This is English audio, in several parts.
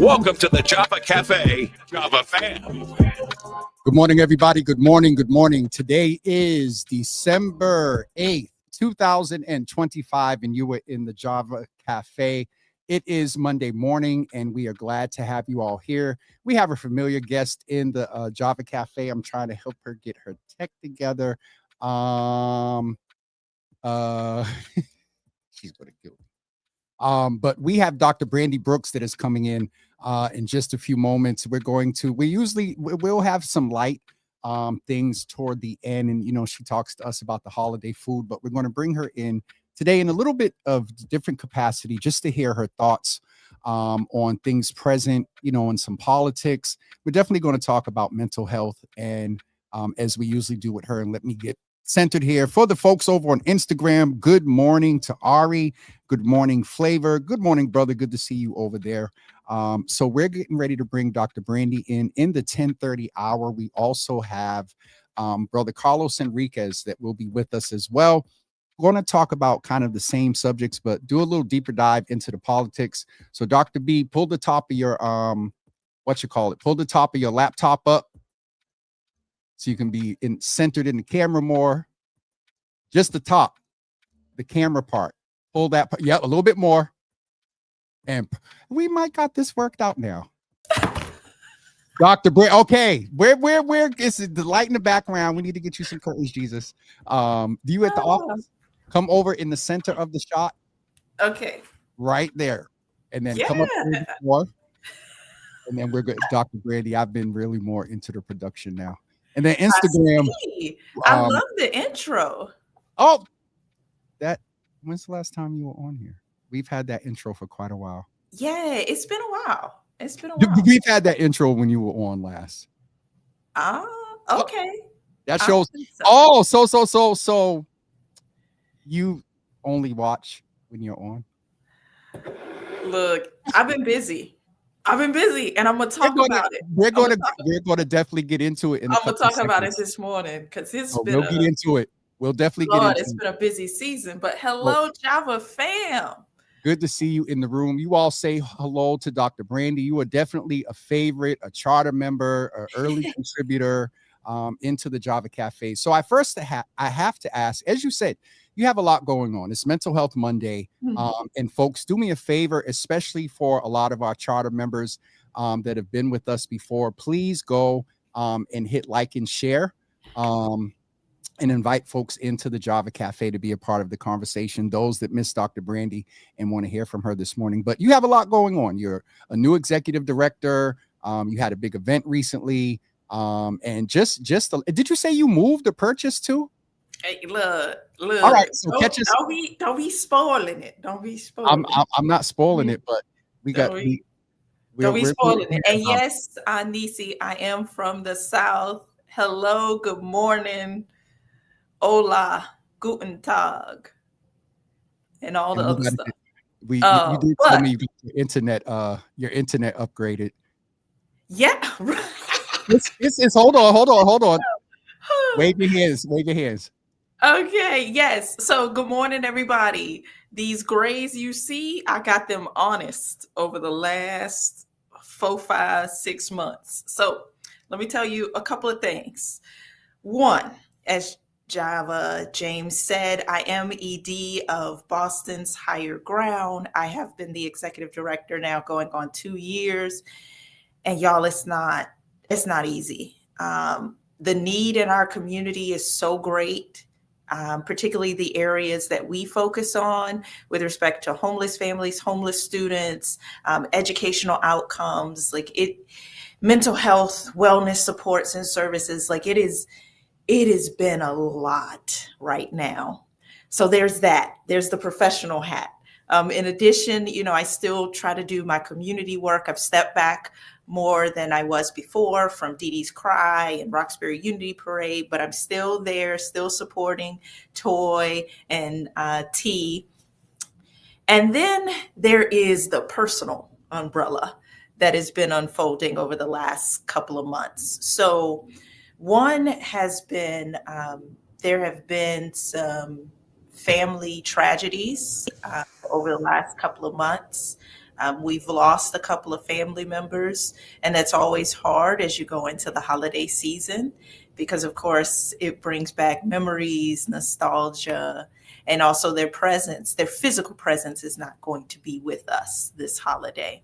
Welcome to the Java Cafe, Java fam. Good morning, everybody. Good morning. Good morning. Today is December 8th, 2025, and you are in the Java Cafe. It is Monday morning, and we are glad to have you all here. We have a familiar guest in the Java Cafe. I'm trying to help her get her tech together. She's going to kill me. But we have Dr. Brandy Brooks that is coming in just a few moments. We'll have some light things toward the end. And, she talks to us about the holiday food, but we're going to bring her in today in a little bit of different capacity just to hear her thoughts on things present, and some politics. We're definitely going to talk about mental health and as we usually do with her. And let me get centered here. For the folks over on Instagram, good morning to Ari. Good morning, Flavor. Good morning, brother. Good to see you over there. So we're getting ready to bring Dr. Brandy in the 10:30 hour. We also have brother Carlos Henriquez that will be with us as well. We're going to talk about kind of the same subjects, but do a little deeper dive into the politics. So Dr. B, pull the top of your pull the top of your laptop up so you can be centered in the camera more. Just the top, the camera part. Pull that, yeah, a little bit more. And we might got this worked out now. Dr. Bray, okay. Where is the light in the background? We need to get you some curtains, Jesus. Do you at the office? Come over in the center of the shot. Okay. Right there. And then come up more. And then we're good. Dr. Brandy, I've been really more into the production now. And then Instagram. I love the intro. Oh, when's the last time you were on here? We've had that intro for quite a while. Yeah, it's been a while. We've had that intro when you were on last. Okay. That shows. Oh, so you only watch when you're on? Look, I've been busy, and I'm gonna talk about it. We're gonna definitely get into it. I'm gonna talk about it this morning because we'll get into it. We'll definitely get into it. It's been a busy season, but hello, Java fam. Good to see you in the room. You all say hello to Dr. Brandy. You are definitely a favorite, a charter member, an early contributor into the Java Cafe. So I have to ask, as you said, you have a lot going on. It's Mental Health Monday. And folks, do me a favor, especially for a lot of our charter members that have been with us before. Please go and hit like and share. And invite folks into the Java Cafe to be a part of the conversation, those that miss Dr. Brandy and want to hear from her this morning. But you have a lot going on. You're a new executive director. You had a big event recently. And did you say you moved or purchased too? Hey, look. All right, so catch us. Don't be spoiling it. Don't be spoiling it. I'm not spoiling it, but don't be spoiling it. And yes, Nisi, I am from the South. Hello, good morning. Hola, guten Tag, and all the other stuff. You did tell me your internet upgraded. Yeah. It's hold on. Wave your hands. Okay, yes. So good morning, everybody. These grays you see, I got them honest over the last 4, 5, 6 months. So let me tell you a couple of things. One, as Java James said, I am ED of Boston's Higher Ground. I have been the executive director now going on 2 years. And y'all, it's not easy. The need in our community is so great, particularly the areas that we focus on with respect to homeless families, homeless students, educational outcomes, mental health, wellness supports and services. It has been a lot right now. So there's that. There's the professional hat. In addition, I still try to do my community work. I've stepped back more than I was before from Dee Dee's Cry and Roxbury Unity Parade, but I'm still there, still supporting Toy and T. And then there is the personal umbrella that has been unfolding over the last couple of months. So one has been, there have been some family tragedies over the last couple of months. We've lost a couple of family members, and that's always hard as you go into the holiday season because, of course, it brings back memories, nostalgia, and also their presence. Their physical presence is not going to be with us this holiday.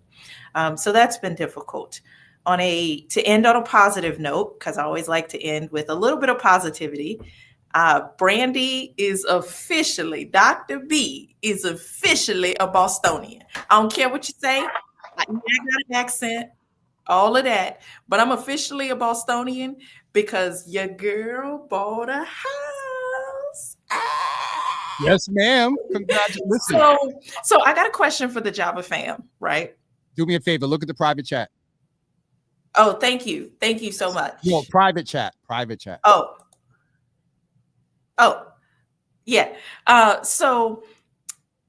So that's been difficult. To end on a positive note, because I always like to end with a little bit of positivity. Brandy is officially, Dr. B is officially a Bostonian. I don't care what you say. I got an accent, all of that, but I'm officially a Bostonian because your girl bought a house. Yes, ma'am. Congratulations. So I got a question for the Java fam, right? Do me a favor. Look at the private chat. Oh, thank you. Thank you so much. No, private chat. Private chat. Oh, yeah. So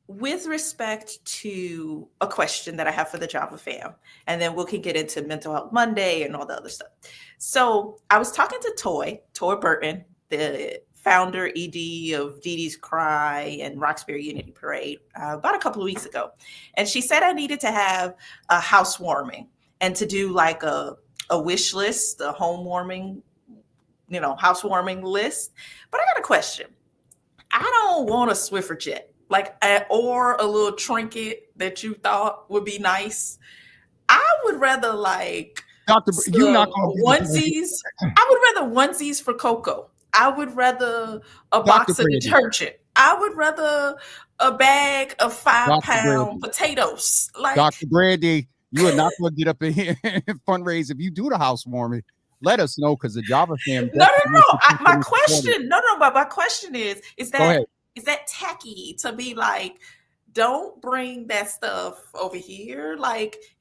with respect to a question that I have for the Java fam, and then we can get into Mental Health Monday and all the other stuff. So I was talking to Toy Burton, the founder, ED of Dee Dee's Cry and Roxbury Unity Parade, about a couple of weeks ago. And she said I needed to have a housewarming and to do like a wish list, a housewarming list. But I got a question. I don't want a Swiffer jet, or a little trinket that you thought would be nice. I would rather you're not going onesies. I would rather onesies for Coco. I would rather a box of detergent. I would rather a bag of 5-pound potatoes. Dr. Brandy, you are not going to get up in here and fundraise if you do the housewarming. Let us know because the Java fam. No. My question is that tacky to be like, don't bring that stuff over here?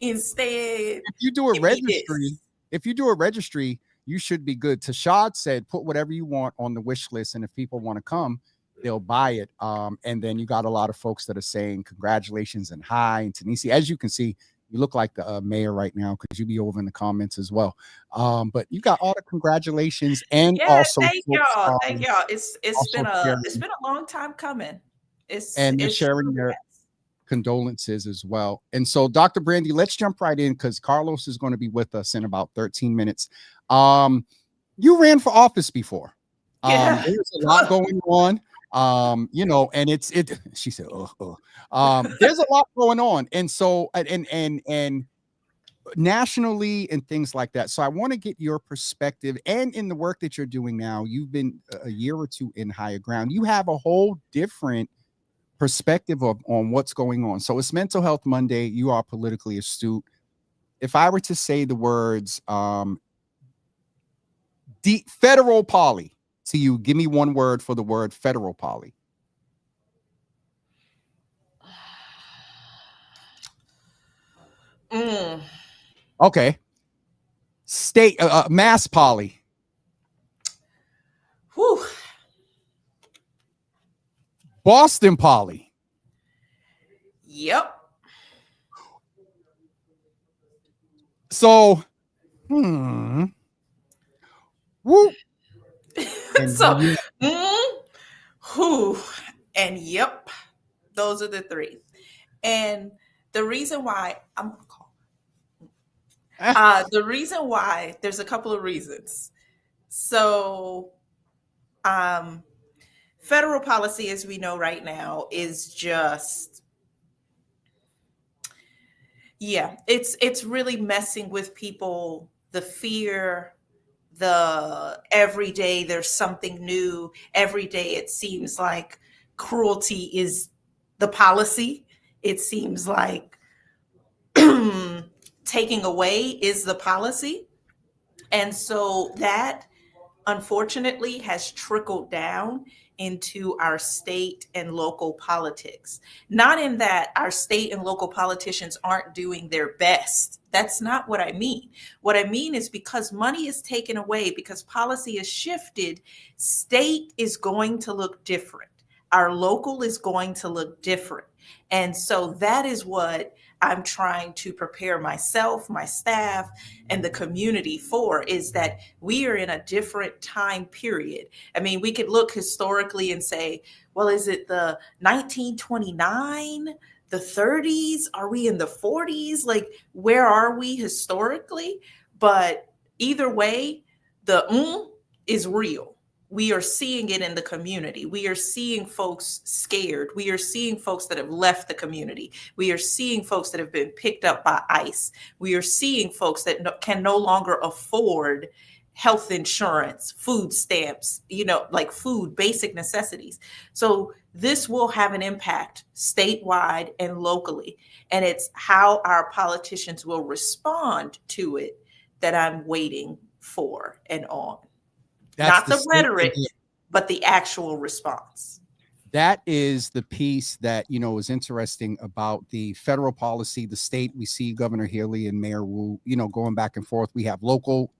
Instead, if you do a registry, you should be good. Tashad said, put whatever you want on the wish list, and if people want to come, they'll buy it. And then you got a lot of folks that are saying congratulations and hi. And Tanisi, as you can see, you look like the mayor right now because you be over in the comments as well. But you got all the congratulations and also thank y'all. It's been a long time coming. It's sharing their condolences as well. And so, Dr. Brandy, let's jump right in because Carlos is going to be with us in about 13 minutes. You ran for office before. There's a lot going on. And she said, there's a lot going on. And so, and nationally and things like that. So I want to get your perspective and in the work that you're doing now, you've been a year or two in higher ground. You have a whole different perspective on what's going on. So it's Mental Health Monday. You are politically astute. If I were to say the words, federal Poli to you, give me one word for the word federal Poli. Okay. State mass Poli. Whew. Boston Poli. Yep. So, woo. Who, and yep, those are the three. And the reason why there's a couple of reasons. So, federal policy, as we know right now, is just, it's really messing with people, the fear, the every day there's something new. Every day it seems like cruelty is the policy. It seems like taking away is the policy. And so that unfortunately has trickled down into our state and local politics. Not in that our state and local politicians aren't doing their best. That's not what I mean. What I mean is because money is taken away, because policy is shifted, state is going to look different. Our local is going to look different. And so that is what I'm trying to prepare myself, my staff, and the community for, is that we are in a different time period. I mean, we could look historically and say, well, is it the 1929 the 30s? Are we in the 40s? Like, where are we historically? But either way, the is real. We are seeing it in the community. We are seeing folks scared. We are seeing folks that have left the community. We are seeing folks that have been picked up by ICE. We are seeing folks that can no longer afford health insurance, food stamps, like food, basic necessities. So this will have an impact statewide and locally. And it's how our politicians will respond to it that I'm waiting for and on. Not the rhetoric, but the actual response. That is the piece that, is interesting about the federal policy, the state. We see Governor Healy and Mayor Wu, going back and forth. We have local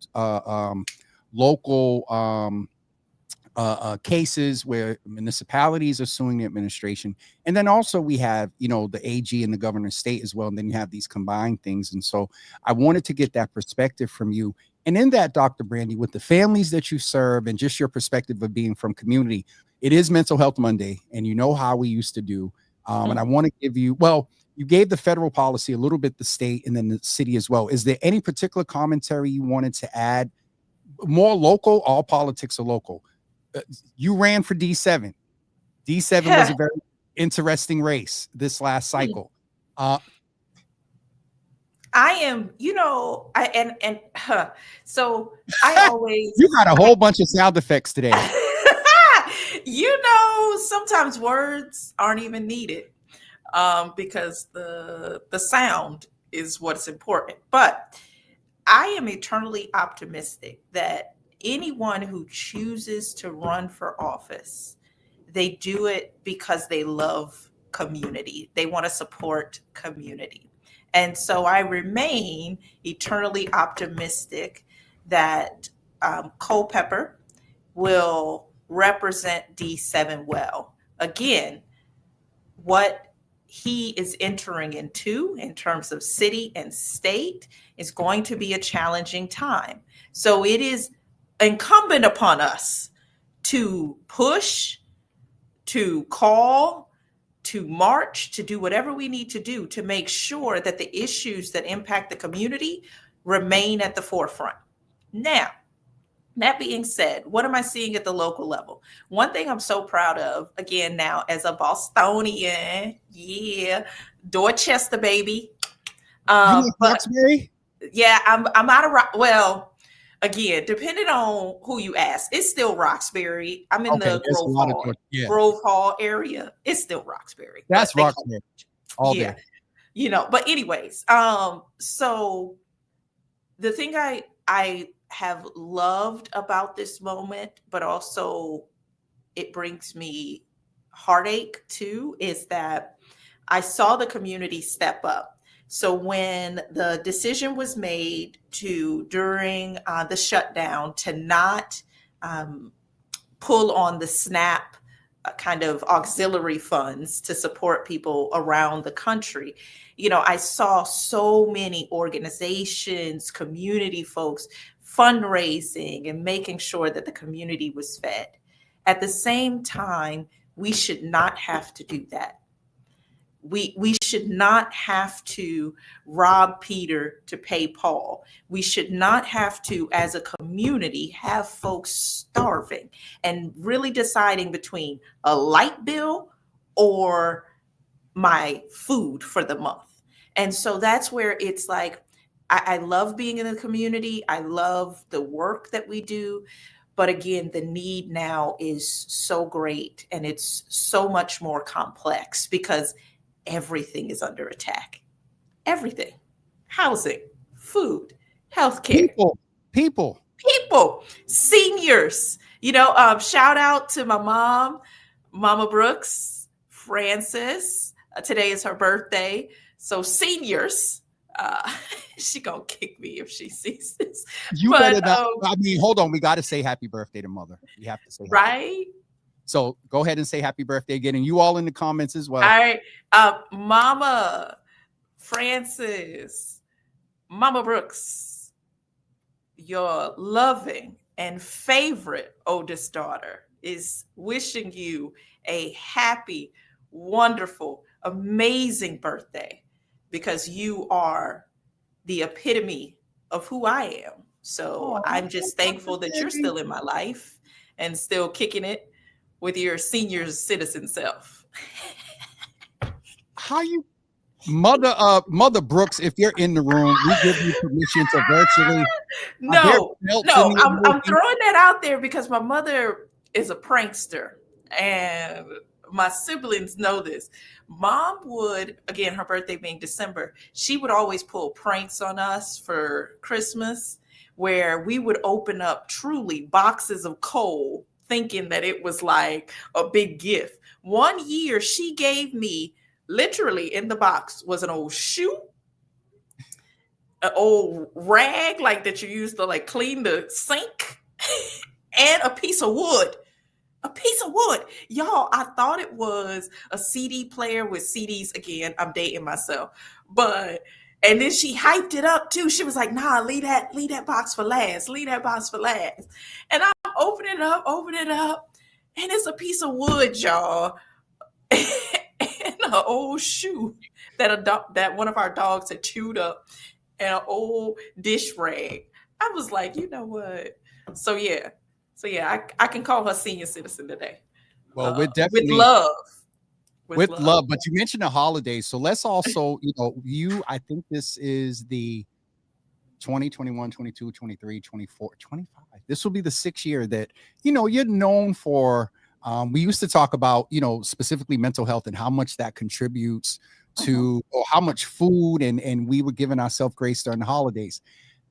cases where municipalities are suing the administration. And then also we have, the AG and the governor's state as well. And then you have these combined things. And so I wanted to get that perspective from you. And in that, Dr. Brandy, with the families that you serve and just your perspective of being from community, it is Mental Health Monday, and you know how we used to do. And I want to give you, you gave the federal policy a little bit, the state, and then the city as well. Is there any particular commentary you wanted to add? More local, all politics are local. You ran for D7. D7 was a very interesting race this last cycle. I am, so I always. You got a whole bunch of sound effects today. Sometimes words aren't even needed because the sound is what's important. But I am eternally optimistic that anyone who chooses to run for office, they do it because they love community. They want to support community. And so I remain eternally optimistic that Culpepper will represent D7 well. Again, what he is entering into in terms of city and state is going to be a challenging time. So it is incumbent upon us to push, to call, to march, to do whatever we need to do to make sure that the issues that impact the community remain at the forefront. Now, that being said, what am I seeing at the local level? One thing I'm so proud of, again, now as a Bostonian, Dorchester baby. Roxbury? Yeah, I'm out of again, depending on who you ask, it's still Roxbury. I'm in the Grove Hall area. It's still Roxbury. That's Roxbury. All day. But anyways, so the thing I have loved about this moment, but also it brings me heartache too, is that I saw the community step up. So when the decision was made during the shutdown to not pull on the SNAP kind of auxiliary funds to support people around the country, I saw so many organizations, community folks fundraising and making sure that the community was fed. At the same time, we should not have to do that. We should not have to rob Peter to pay Paul. We should not have to, as a community, have folks starving and really deciding between a light bill or my food for the month. And so that's where it's like, I love being in the community. I love the work that we do. But again, the need now is so great and it's so much more complex because everything is under attack. Everything. Housing, food, healthcare. People. Seniors. Shout out to my mom, Mama Brooks, Frances. Today is her birthday. So seniors. She gonna kick me if she sees this. Better not. Hold on. We got to say happy birthday to Mother. We have to say right. So go ahead and say happy birthday again, and you all in the comments as well. All right, Mama Frances, Mama Brooks, your loving and favorite oldest daughter is wishing you a happy, wonderful, amazing birthday, because you are the epitome of who I am. So I'm just thankful that you're still in my life and still kicking it with your senior citizen self. How you, Mother Brooks, if you're in the room, we give you permission to virtually. No, I'm throwing that out there because my mother is a prankster, and my siblings know this. Mom would, again, her birthday being December, she would always pull pranks on us for Christmas, where we would open up truly boxes of coal thinking that it was like a big gift. One year she gave me, literally in the box was an old shoe, an old rag like that you use to like clean the sink, and a piece of wood. A piece of wood. Y'all, I thought it was a CD player with CDs. Again, I'm dating myself. And then she hyped it up too. She was like, nah, leave that box for last. Leave that box for last. And I'm opening it up, and it's a piece of wood, y'all. And an old shoe that one of our dogs had chewed up, and an old dish rag. I was like, you know what? So yeah, I can call her senior citizen today. Well, we're definitely with love. But you mentioned the holidays, so let's also, I think this is the 20, 21, 22, 23, 24, 25. This will be the 6th year that, you're known for. We used to talk about, specifically mental health and how much that contributes to, or how much food, and we were giving ourselves grace during the holidays.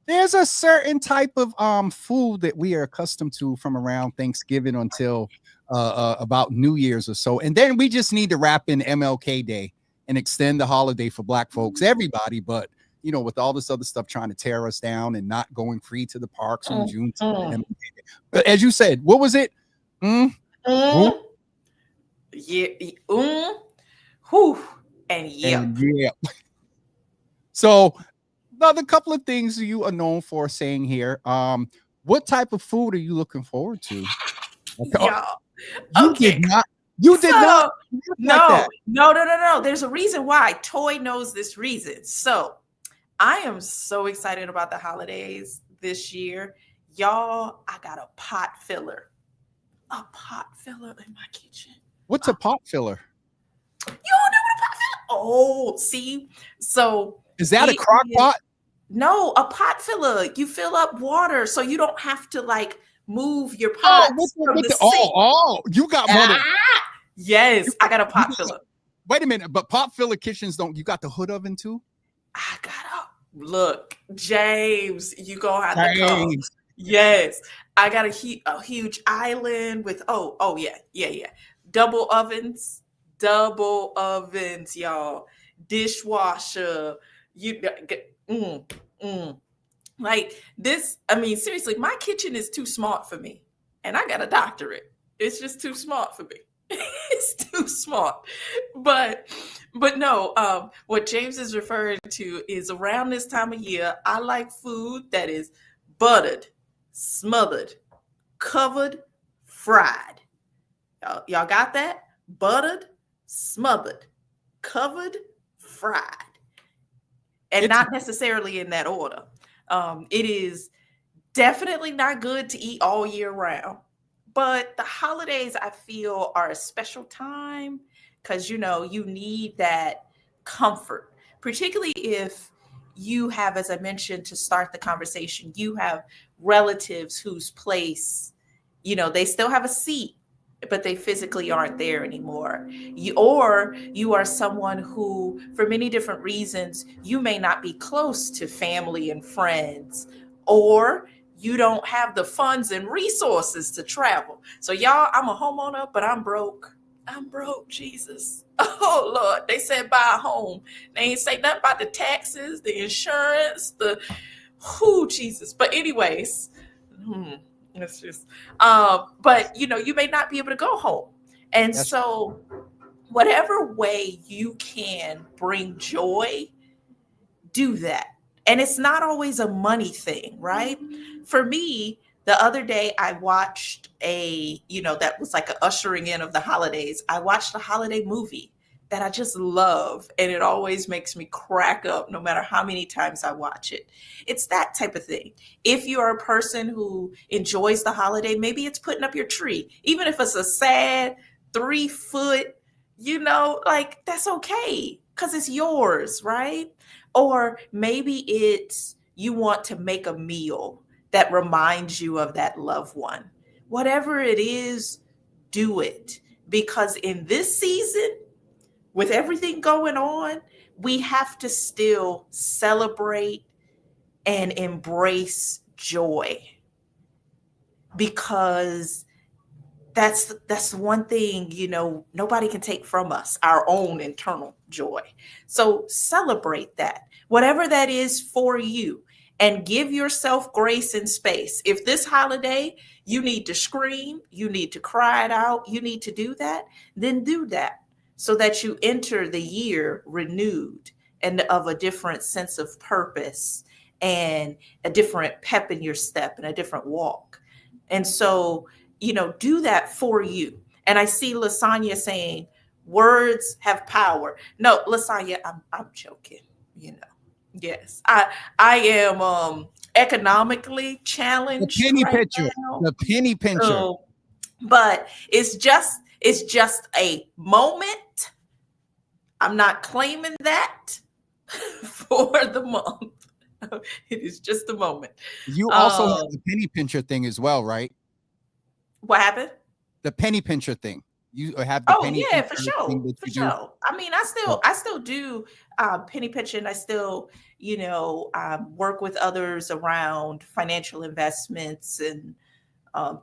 There's a certain type of food that we are accustomed to from around Thanksgiving until about New Year's or so. And then we just need to wrap in MLK Day and extend the holiday for Black folks, everybody. But, with all this other stuff trying to tear us down and not going free to the parks on June 10th. But as you said, what was it? Yeah. And yeah. So another couple of things you are known for saying here. What type of food are you looking forward to? You did not. No. There's a reason why. Toy knows this reason. So I am so excited about the holidays this year. Y'all, I got a pot filler. A pot filler in my kitchen. What's a pot filler? You don't know what a pot filler? Oh, see? So is that a crock pot? No, a pot filler. You fill up water so you don't have to like move your pots from the sink. You got more. Yes, I got a pot filler. Wait a minute, but pot filler kitchens don't. You got the hood oven too? I gotta look, James. You gonna have to come. Yes, I got a huge island with yeah. Double ovens, y'all. Dishwasher. Like this. I mean, seriously, my kitchen is too smart for me, and I got a doctorate. It's just too smart for me. It's too smart. But no, what James is referring to is around this time of year, I like food that is buttered, smothered, covered, fried. Y'all got that? Buttered, smothered, covered, fried. And not necessarily in that order. It is definitely not good to eat all year round. But the holidays, I feel, are a special time because, you need that comfort, particularly if you have, as I mentioned to start the conversation, you have relatives whose place, they still have a seat, but they physically aren't there anymore. Or you are someone who, for many different reasons, you may not be close to family and friends, or you don't have the funds and resources to travel. So y'all, I'm a homeowner, but I'm broke. I'm broke, Jesus. Oh, Lord. They said buy a home. They ain't say nothing about the taxes, the insurance, Jesus. But anyways, it's just, but you may not be able to go home. And so whatever way you can bring joy, do that. And it's not always a money thing, right? For me, the other day I watched that was like an ushering in of the holidays. I watched a holiday movie that I just love, and it always makes me crack up no matter how many times I watch it. It's that type of thing. If you are a person who enjoys the holiday, maybe it's putting up your tree, even if it's a sad 3-foot, like that's okay because it's yours, right? Or maybe it's you want to make a meal that reminds you of that loved one. Whatever it is, do it. Because in this season, with everything going on, we have to still celebrate and embrace joy. Because that's one thing, nobody can take from us, our own internal joy. So celebrate that, whatever that is for you, and give yourself grace and space. If this holiday you need to scream, you need to cry it out, you need to do that, then do that so that you enter the year renewed and of a different sense of purpose and a different pep in your step and a different walk. And so, do that for you. And I see Lasagna saying words have power. No, Lasagna, I'm joking, Yes, I am economically challenged. The penny right pincher. now. The penny pincher. So, but it's just a moment. I'm not claiming that for the month. It is just a moment. You also have the penny pincher thing as well, right? What happened? The penny pincher thing. You have the penny yeah, pincher for sure. thing that For you do. sure. I mean, I still do penny pinching. I still, work with others around financial investments and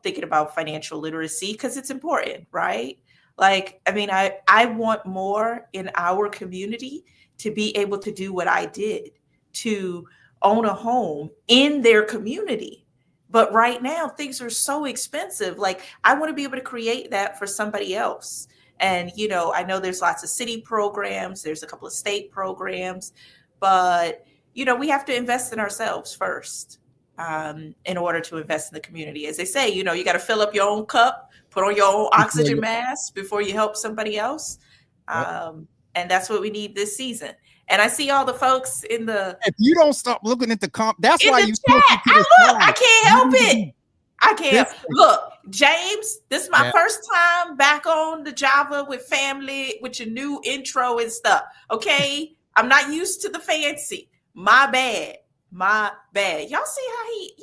thinking about financial literacy because it's important, right? Like, I mean, I want more in our community to be able to do what I did, to own a home in their community. But right now, things are so expensive. Like, I want to be able to create that for somebody else. And, I know there's lots of city programs, there's a couple of state programs, but, we have to invest in ourselves first in order to invest in the community. As they say, you got to fill up your own cup, put on your own oxygen mask before you help somebody else. And that's what we need this season. And I see all the folks in the. If you don't stop looking at the that's why you chat. I can't help it. I can't. Look, James, this is my first time back on the Java with family with your new intro and stuff. Okay. I'm not used to the fancy. My bad. Y'all see how he,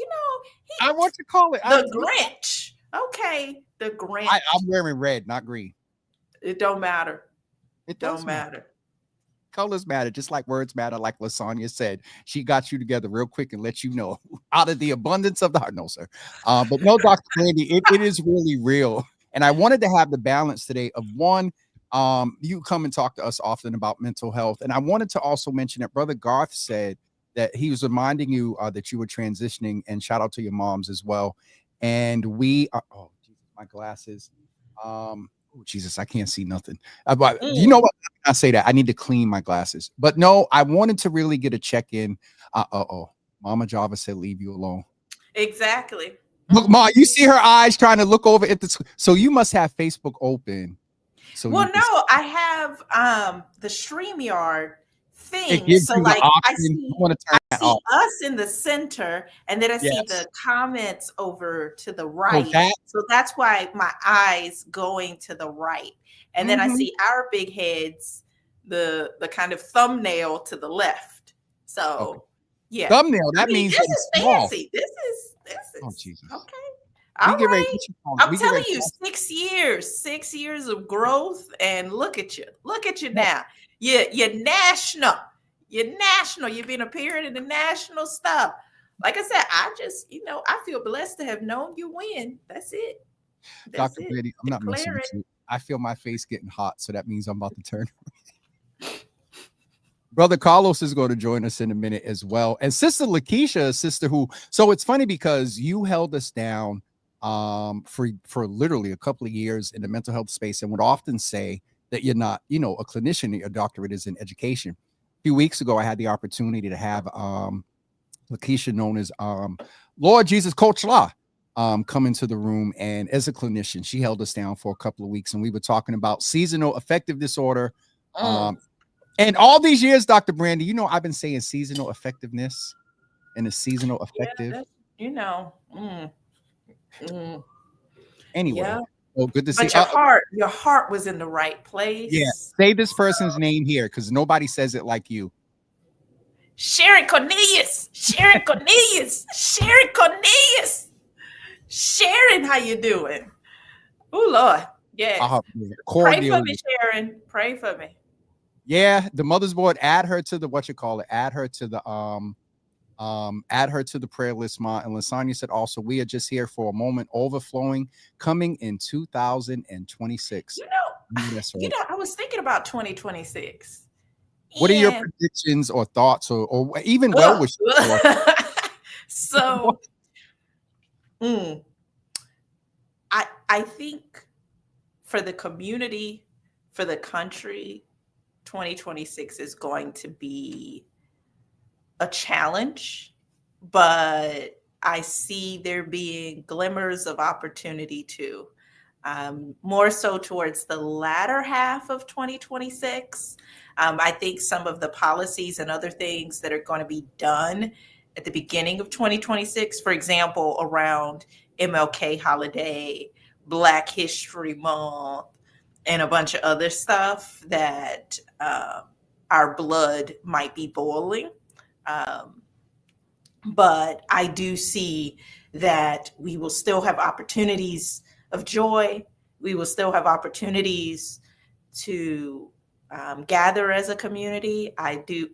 I want to call it the Grinch. Okay. The Grinch. I'm wearing red, not green. It don't matter. It don't matter. Colors matter, just like words matter, like Lasagna said. She got you together real quick and let you know out of the abundance of the heart. No, sir. But no, Dr. Brandy, it is really real. And I wanted to have the balance today of one, you come and talk to us often about mental health. And I wanted to also mention that Brother Garth said that he was reminding you that you were transitioning, and shout out to your moms as well. And we are, oh, Jesus, my glasses. Oh, Jesus, I can't see nothing. But you know what? I say that I need to clean my glasses. But no, I wanted to really get a check-in. Mama Java said, leave you alone. Exactly. Look, Ma, you see her eyes trying to look over at the. So you must have Facebook open. So I have the StreamYard thing. So like I see us in the center, and then I see the comments over to the right. So that's why my eyes going to the right. And then I see our big heads, the kind of thumbnail to the left. So thumbnail. That means this is fancy. This is oh Jesus. Okay. All right. I'm telling you, 6 years of growth, and look at you now. You're national. You've been appearing in the national stuff. Like I said, I just, I feel blessed to have known you when. That's it. Dr. Brandy, I'm not messing with you. I feel my face getting hot, so that means I'm about to turn. Brother Carlos is going to join us in a minute as well. And Sister Lakeisha, a sister who, so it's funny because you held us down for literally a couple of years in the mental health space, and would often say that you're not, a clinician, your doctorate is in education. A few weeks ago, I had the opportunity to have Lakeisha, known as Lord Jesus Coach Law, come into the room, and as a clinician, she held us down for a couple of weeks, and we were talking about seasonal affective disorder, And all these years, Dr. Brandy, you know, I've been saying seasonal effectiveness and the seasonal effective. Yeah, you know. Anyway, Yeah. well, good to see. But your heart was in the right place. Yeah. Say this person's name here because nobody says it like you. Sharon Cornelius. Sharon Cornelius. Sharon Cornelius. Sharon, how you doing? Oh, Lord. Yeah. Pray for me, Sharon. Pray for me. Yeah, the mother's board, add her to the add her to the prayer list, Ma. And Lasagna said also, we are just here for a moment, overflowing, coming in 2026. You know, I was thinking about 2026. What are your predictions or thoughts or even well wishes? So I think for the community, for the country, 2026 is going to be a challenge, but I see there being glimmers of opportunity too. More so towards the latter half of 2026. I think some of the policies and other things that are going to be done at the beginning of 2026, for example, around MLK holiday, Black History Month, and a bunch of other stuff that our blood might be boiling. But I do see that we will still have opportunities of joy. We will still have opportunities to gather as a community. I do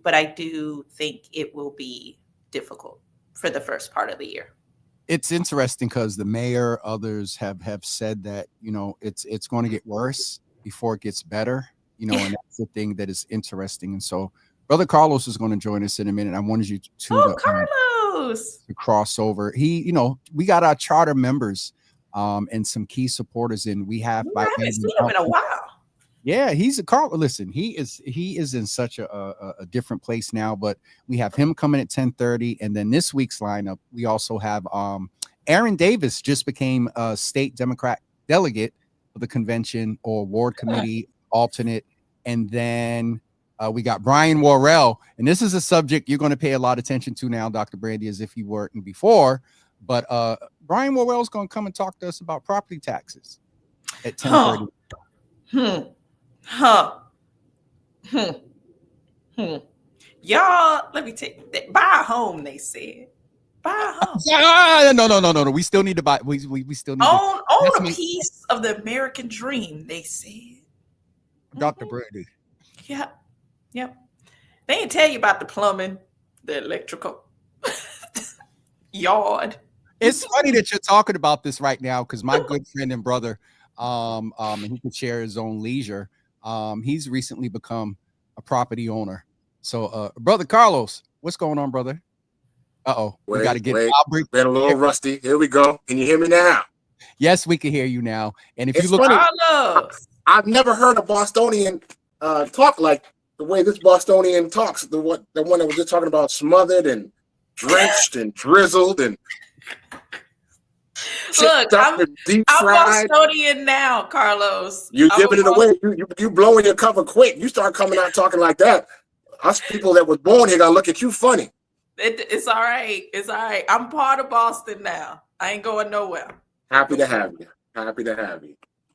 think it will be difficult for the first part of the year. It's interesting because the mayor, others have said that, you know, it's going to get worse before it gets better, you know, and that's the thing that is interesting. And so Brother Carlos is going to join us in a minute. I wanted you to Carlos to cross over. He, you know, we got our charter members and some key supporters, and we have. I haven't seen him in a while. Yeah, he's a Carl. Listen, he is in such a different place now. But we have him coming at 10:30, and then this week's lineup we also have Aaron Davis just became a state Democrat delegate of the convention or ward committee alternate, and then we got Brian Worrell, and this is a subject you're going to pay a lot of attention to now, Dr. Brandy, as if you weren't before. But Brian Worrell is going to come and talk to us about property taxes at 10:30. Y'all, let me take that. Buy a home, they said. Buy a home. No. We still need to buy. We still need own a piece of the American dream, they said. Dr. Brandy. Yep. They didn't tell you about the plumbing, the electrical, yard. It's funny that you're talking about this right now because my good friend and brother, and he can share his own leisure. He's recently become a property owner. So, Brother Carlos, what's going on, brother? We got to get been a little rusty. Here we go. Can you hear me now? Yes, we can hear you now. And if it's you look, funny, I've never heard a Bostonian talk like the way this Bostonian talks. The one that was just talking about smothered and drenched and drizzled and. Look, I'm Bostonian now, Carlos. You giving it away. You blowing your cover quick. You start coming out talking like that. Us people that was born here gotta look at you funny. It's all right. It's all right. I'm part of Boston now. I ain't going nowhere. Happy to have you.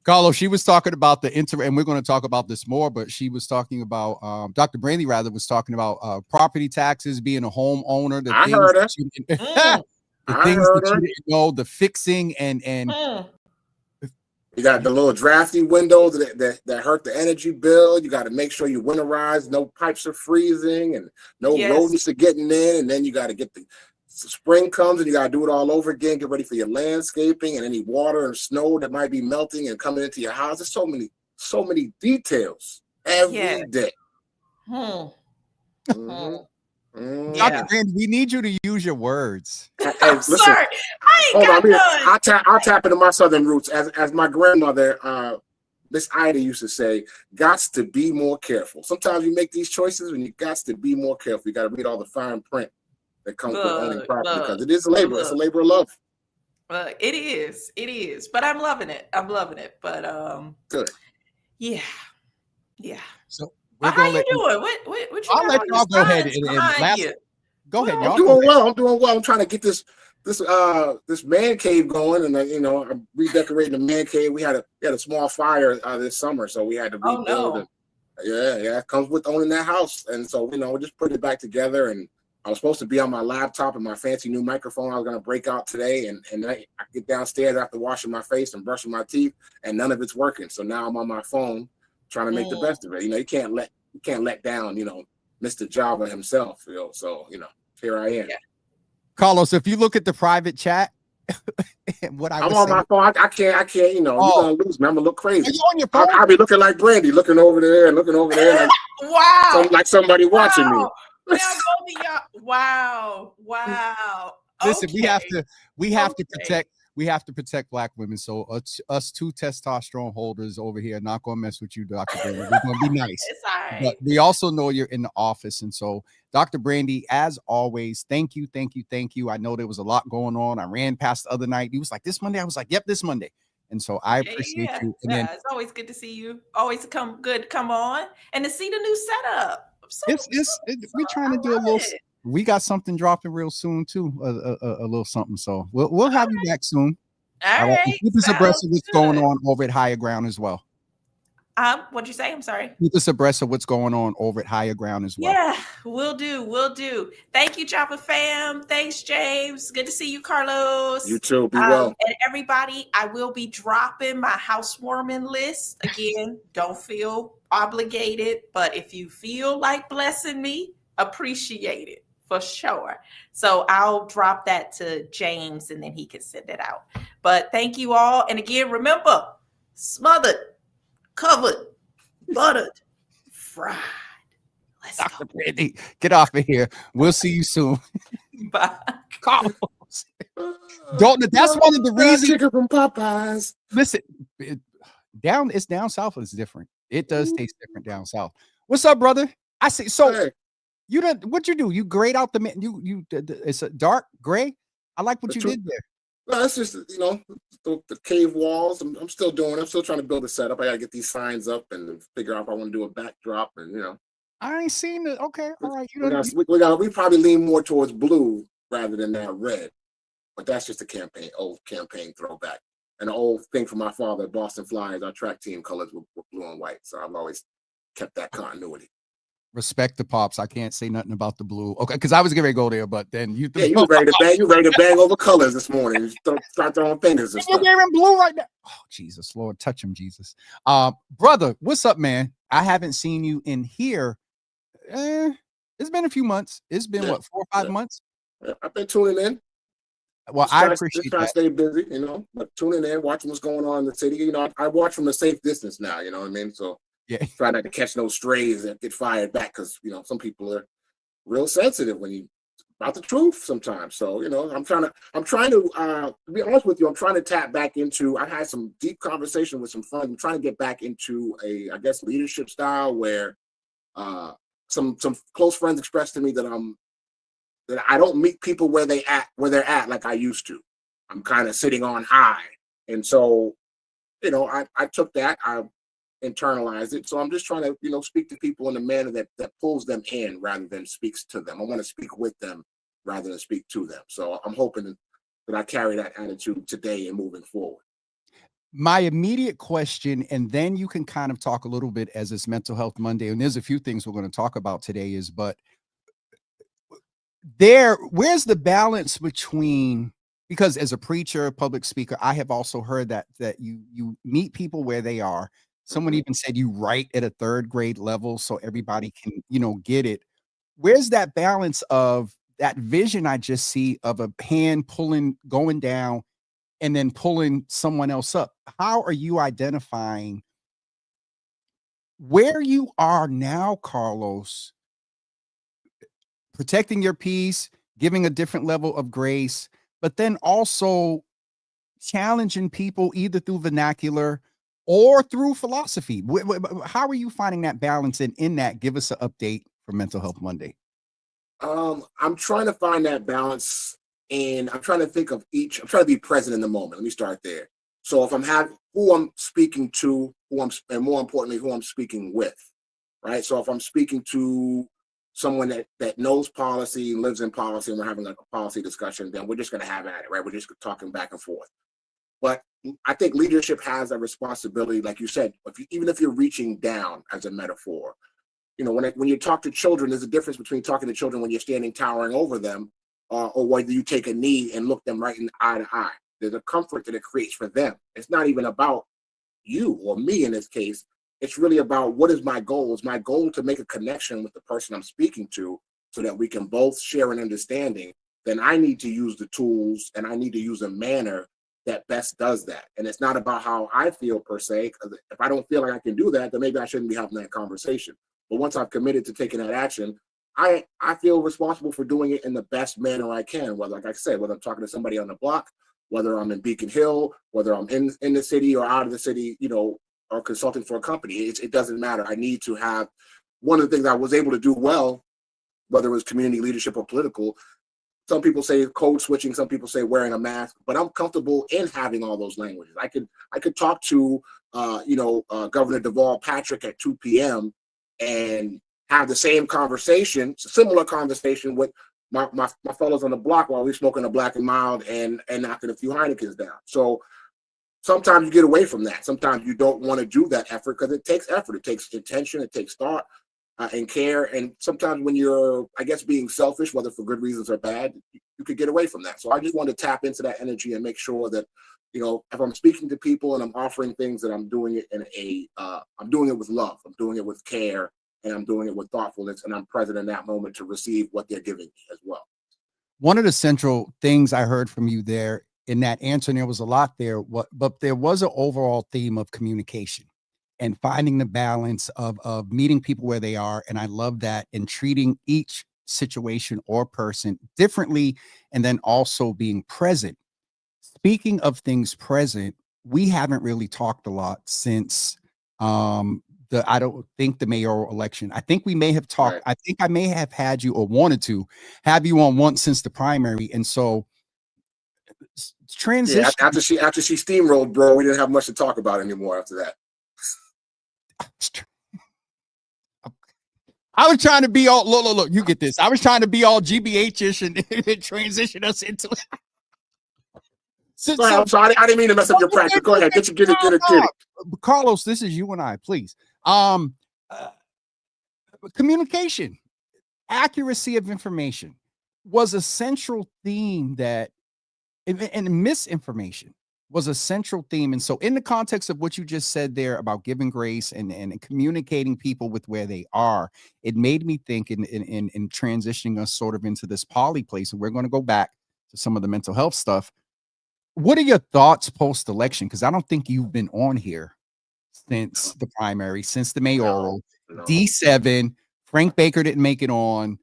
Carlos, she was talking about the and we're going to talk about this more, but she was talking about Dr. Brandy rather was talking about property taxes, being a homeowner. I heard her. The things that you didn't know, the fixing and you got the little drafty windows that hurt the energy bill. You got to make sure you winterize, no pipes are freezing and no rodents are getting in. And then you got to get the spring comes and you got to do it all over again. Get ready for your landscaping and any water and snow that might be melting and coming into your house. There's so many details every day. Dr. Brandy, we need you to use your words. I'm listen, sorry. I ain't got none. I'll tap into my southern roots. As my grandmother, Miss Ida used to say, "Gots to be more careful." Sometimes you make these choices when you got to be more careful. You got to read all the fine print that comes with owning property because it is a labor. It's a labor of love. It is. But I'm loving it. But good. Yeah. So We're How gonna you let doing? What you I'll got let on y'all go your ahead signs and behind last. you? Go ahead, Well, y'all. I'm doing well. I'm doing well. I'm trying to get this man cave going, and I'm redecorating the man cave. We had a small fire this summer, so we had to Oh rebuild no. it. Yeah, it comes with owning that house, and so we just put it back together. And I was supposed to be on my laptop and my fancy new microphone. I was gonna break out today, and I get downstairs after washing my face and brushing my teeth, and none of it's working. So now I'm on my phone trying to make the best of it. You can't let down Mr. Java himself. So here I am. Yeah. Carlos, if you look at the private chat, what I'm on my phone. I can't. You're gonna lose me. I'm gonna look crazy. Are you on your phone? I'll be looking like Brandy, looking over there and looking over there, like somebody watching me. Now both of y'all. Wow. Listen, Okay. we have to protect Black women. So us two testosterone holders over here not gonna mess with you, Dr. Brandy. We're gonna be nice. It's all right. But we also know you're in the office, and so Dr. Brandy, as always, thank you. I know there was a lot going on. I ran past the other night. He was like, "This Monday." I was like, "Yep, this Monday." And so I appreciate you. And then it's always good to see you. Always come on and to see the new setup. we're trying to do a little. We got something dropping real soon too, a little something. So we'll have you back soon. All right. Keep us abreast of what's going on over at Higher Ground as well. What'd you say? I'm sorry. Keep us abreast of what's going on over at Higher Ground as well. Yeah, we'll do. Thank you, Joppa fam. Thanks, James. Good to see you, Carlos. You too. Be well. And everybody, I will be dropping my housewarming list. Again, don't feel obligated, but if you feel like blessing me, appreciate it for sure. So I'll drop that to James and then he can send it out. But thank you all. And again, remember, smothered, covered, buttered, fried. Let's Dr. go. Brandy, get off of here. We'll see you soon. Bye. Carlos. That's one of the reasons. Chicken from Popeyes. Listen, it's down south. It's different. It does taste different down south. What's up, brother? I see. So Hey. you did what you do? You grayed out the man. You it's a dark gray. I like what you did there. No, it's just the cave walls. I'm still doing. I'm still trying to build a setup. I gotta get these signs up and figure out if I want to do a backdrop. And I ain't seen it. Okay, all right. We probably lean more towards blue rather than that red. But that's just a old campaign throwback. And the old thing from my father, Boston Flyers, our track team colors were blue and white. So I've always kept that continuity. Respect the pops. I can't say nothing about the blue. Okay, because I was getting ready to go there, but then you were ready to bang over colors this morning. You start throwing fingers and stuff. You're wearing blue right now. Oh, Jesus, Lord, touch him, Jesus. Brother, what's up, man? I haven't seen you in here. It's been a few months. It's been what, 4 or 5 months? I've been tuning in. Well, I appreciate that. Trying to stay busy, but tuning in, watching what's going on in the city. I watch from a safe distance now, you know what I mean? So yeah, try not to catch no strays that get fired back because some people are real sensitive when you about the truth sometimes. So I'm trying to be honest with you. I'm trying to tap back into. I had some deep conversation with some friends. I'm trying to get back into I guess leadership style where some close friends expressed to me that I don't meet people where they're at like I used to. I'm kind of sitting on high, and so I took that. I internalized it. So I'm just trying to, speak to people in a manner that pulls them in rather than speaks to them. I want to speak with them rather than speak to them. So I'm hoping that I carry that attitude today and moving forward. My immediate question, and then you can kind of talk a little bit as it's Mental Health Monday, and there's a few things we're going to talk about today but where's the balance between, because as a preacher, public speaker, I have also heard that you meet people where they are. Someone even said you write at a 3rd grade level so everybody can, get it. Where's that balance of that vision I just see of a hand going down and then pulling someone else up? How are you identifying where you are now, Carlos, protecting your peace, giving a different level of grace, but then also challenging people either through vernacular or through philosophy? How are you finding that balance? And in that, give us an update for Mental Health Monday. I'm trying to find that balance, and I'm trying to think of I'm trying to be present in the moment. Let me start there. So if I'm having who I'm speaking to, and more importantly, who I'm speaking with. right? So if I'm speaking to someone that knows policy, lives in policy, and we're having like a policy discussion, then we're just going to have at it, right? We're just talking back and forth. But I think leadership has a responsibility, like you said, even if you're reaching down as a metaphor. You know, when you talk to children, there's a difference between talking to children when you're standing towering over them, or whether you take a knee and look them right in eye to eye. There's a comfort that it creates for them. It's not even about you or me in this case. It's really about what is my goal. It's my goal to make a connection with the person I'm speaking to so that we can both share an understanding. Then I need to use the tools and I need to use a manner that best does that. And it's not about how I feel per se, because if I don't feel like I can do that, then maybe I shouldn't be having that conversation. But once I've committed to taking that action, I feel responsible for doing it in the best manner I can. Whether, like I said, whether I'm talking to somebody on the block, whether I'm in Beacon Hill, whether I'm in the city or out of the city, you know, or consulting for a company, it doesn't matter. I need to have, one of the things I was able to do well, whether it was community leadership or political, some people say code switching, some people say wearing a mask, but I'm comfortable in having all those languages. I could talk to Governor Deval Patrick at 2 p.m. and have the same conversation, similar conversation with my fellows on the block while we're smoking a Black and Mild and knocking a few Heinekens down. So sometimes you get away from that. Sometimes you don't want to do that effort because it takes effort. It takes intention. It takes thought and care. And sometimes when you're, I guess, being selfish, whether for good reasons or bad, you could get away from that. So I just want to tap into that energy and make sure that, you know, if I'm speaking to people and I'm offering things, that I'm doing it I'm doing it with love. I'm doing it with care. And I'm doing it with thoughtfulness, and I'm present in that moment to receive what they're giving me as well. One of the central things I heard from you there in that answer, and there was a lot there, but there was an overall theme of communication and finding the balance of meeting people where they are. And I love that, and treating each situation or person differently, and then also being present. Speaking of things present, we haven't really talked a lot since I don't think the mayoral election. I think we may have talked. Right. I think I may have had you or wanted to have you on once since the primary. And so transition. Yeah, after she steamrolled, bro, we didn't have much to talk about anymore after that. I was trying to be all look, you get this. I was trying to be all GBH-ish and transition us into it. I'm sorry. I didn't mean to mess up your practice. Go ahead. Get it. Carlos, this is you and I, please. Communication, accuracy of information was a central theme and misinformation was a central theme. And so in the context of what you just said there about giving grace and communicating people with where they are, it made me think in transitioning us sort of into this Poli place. And we're going to go back to some of the mental health stuff. What are your thoughts post-election? Because I don't think you've been on here since the primary, since the mayoral. No. D7, Frank Baker didn't make it on.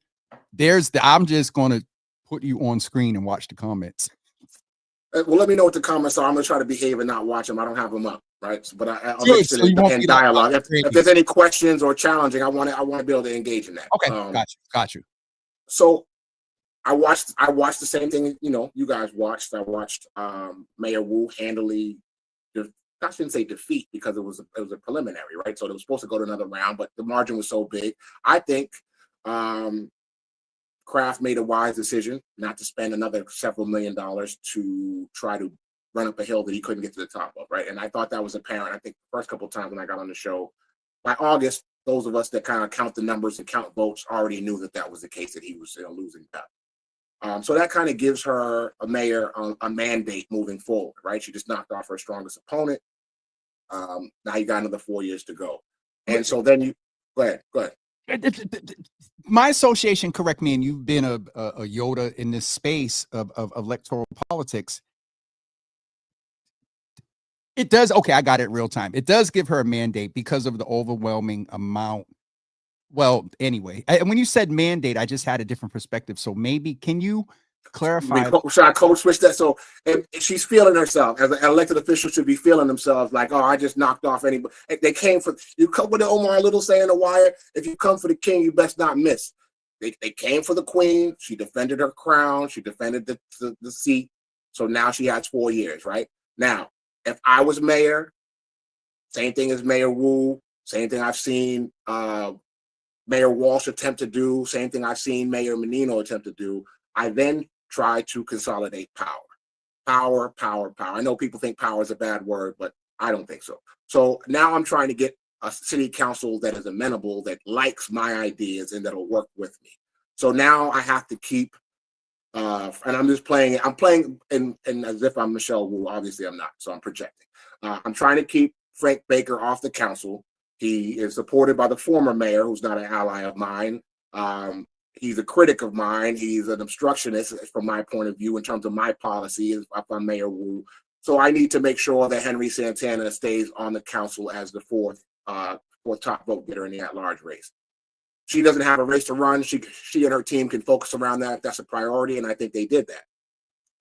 I'm just going to put you on screen and watch the comments. Well, let me know what the comments are. I'm going to try to behave and not watch them. I don't have them up, right? But I'll be interested in dialogue. If there's any questions or challenging, I want to be able to engage in that. Okay, got you. So I watched the same thing, you know, you guys watched. I watched Mayor Wu handily, I shouldn't say defeat, because it was a preliminary, right? So it was supposed to go to another round, but the margin was so big. I think Kraft made a wise decision not to spend another several $1 million to try to run up a hill that he couldn't get to the top of, right? And I thought that was apparent. I think the first couple of times when I got on the show, by August, those of us that kind of count the numbers and count votes already knew that was the case, that he was losing that. So that kind of gives her a mayor a mandate moving forward, right? She just knocked off her strongest opponent. Now you got another 4 years to go. And so then go ahead. My association, correct me, and you've been a Yoda in this space of electoral politics. It does. Okay, I got it real time. It does give her a mandate because of the overwhelming amount. Well, anyway, when you said mandate, I just had a different perspective. So maybe can you clarify? Should I code switch that? So she's feeling herself as an elected official, should be feeling themselves like, oh, I just knocked off anybody. They came for you. Come with the Omar Little saying the wire. If you come for the king, you best not miss. They came for the queen. She defended her crown. She defended the seat. So now she has 4 years, right? Now, if I was mayor, same thing as Mayor Wu, same thing I've seen Mayor Walsh attempt to do, same thing I've seen Mayor Menino attempt to do. I then try to consolidate power. Power, power, power. I know people think power is a bad word, but I don't think so. So now I'm trying to get a city council that is amenable, that likes my ideas, and that'll work with me. So now I have to keep, and I'm just playing, I'm playing in as if I'm Michelle Wu. Obviously I'm not, so I'm projecting. I'm trying to keep Frank Baker off the council. He is supported by the former mayor, who's not an ally of mine. He's a critic of mine. He's an obstructionist from my point of view in terms of my policy if I'm Mayor Wu. So I need to make sure that Henry Santana stays on the council as the fourth top vote getter in the at-large race. She doesn't have a race to run. She and her team can focus around that if that's a priority, and I think they did that.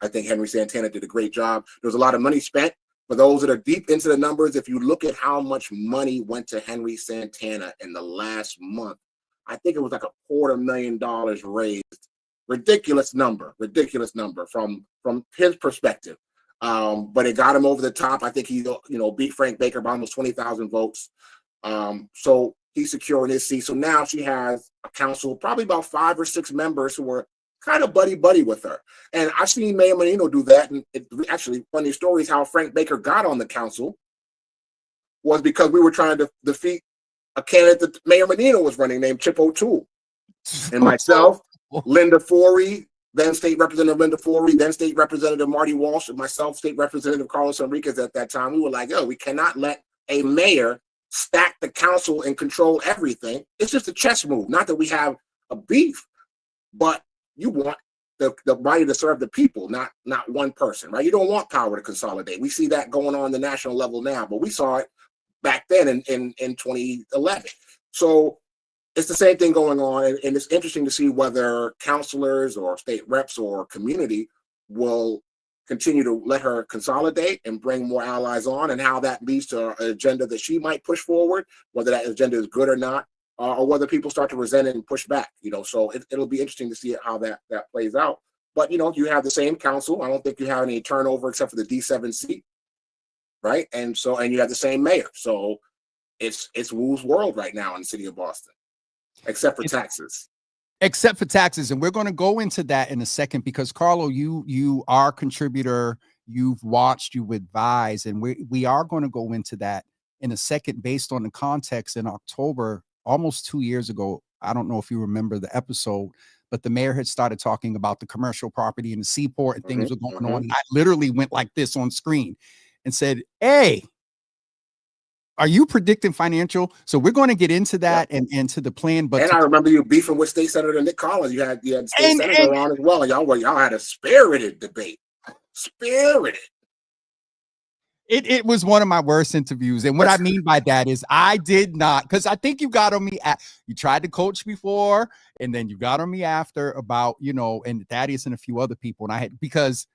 I think Henry Santana did a great job. There was a lot of money spent. For those that are deep into the numbers, if you look at how much money went to Henry Santana in the last month, I think it was like $250,000 raised. Ridiculous number from his perspective. But it got him over the top. I think he beat Frank Baker by almost 20,000 votes. So he's securing his seat. So now she has a council, probably about 5 or 6 members who are kind of buddy with her. And I've seen Mayor Menino do that. And it actually, funny story is how Frank Baker got on the council was because we were trying to defeat a candidate that Mayor Menino was running named Chip O'Toole. And myself, Linda Forey, then State Representative Linda Forey, then State Representative Marty Walsh, and myself, State Representative Carlos Henriquez at that time, we were like, we cannot let a mayor stack the council and control everything. It's just a chess move. Not that we have a beef, but you want the body to serve the people, not one person, right? You don't want power to consolidate. We see that going on the national level now, but we saw it back then in 2011. So it's the same thing going on, and it's interesting to see whether councilors or state reps or community will continue to let her consolidate and bring more allies on, and how that leads to an agenda that she might push forward, whether that agenda is good or not, or whether people start to resent it and push back. So it'll be interesting to see how that plays out. But you have the same council. I don't think you have any turnover except for the D7 seat, right? And you have the same mayor. So it's Wu's world right now in the city of Boston, except for taxes. Except for taxes. And we're going to go into that in a second because, Carlo, you are a contributor. You've watched, you advise, and we are going to go into that in a second based on the context. In October, almost 2 years ago, I don't know if you remember the episode, but the mayor had started talking about the commercial property in the seaport and things were going on. And I literally went like this on screen and said, hey, are you predicting financial? So we're going to get into that and into the plan. But I remember you beefing with State Senator Nick Collins. You had State Senator on as well. And y'all had a spirited debate. Spirited. It was one of my worst interviews. And what I mean by that is I did not, because I think you got on me. You tried to coach before, and then you got on me after about, and Thaddeus and a few other people. And because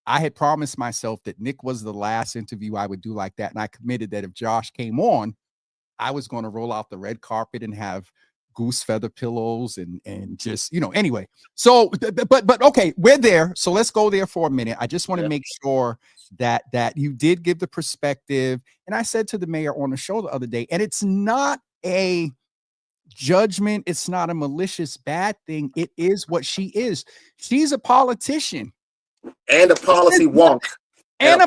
I had promised myself that Nick was the last interview I would do like that. And I committed that if Josh came on, I was going to roll out the red carpet and have goose feather pillows and just, anyway. So, but okay, we're there. So let's go there for a minute. I just want to make sure that you did give the perspective. And I said to the mayor on the show the other day, and it's not a judgment. It's not a malicious bad thing. It is what she is. She's a politician. And a policy wonk. And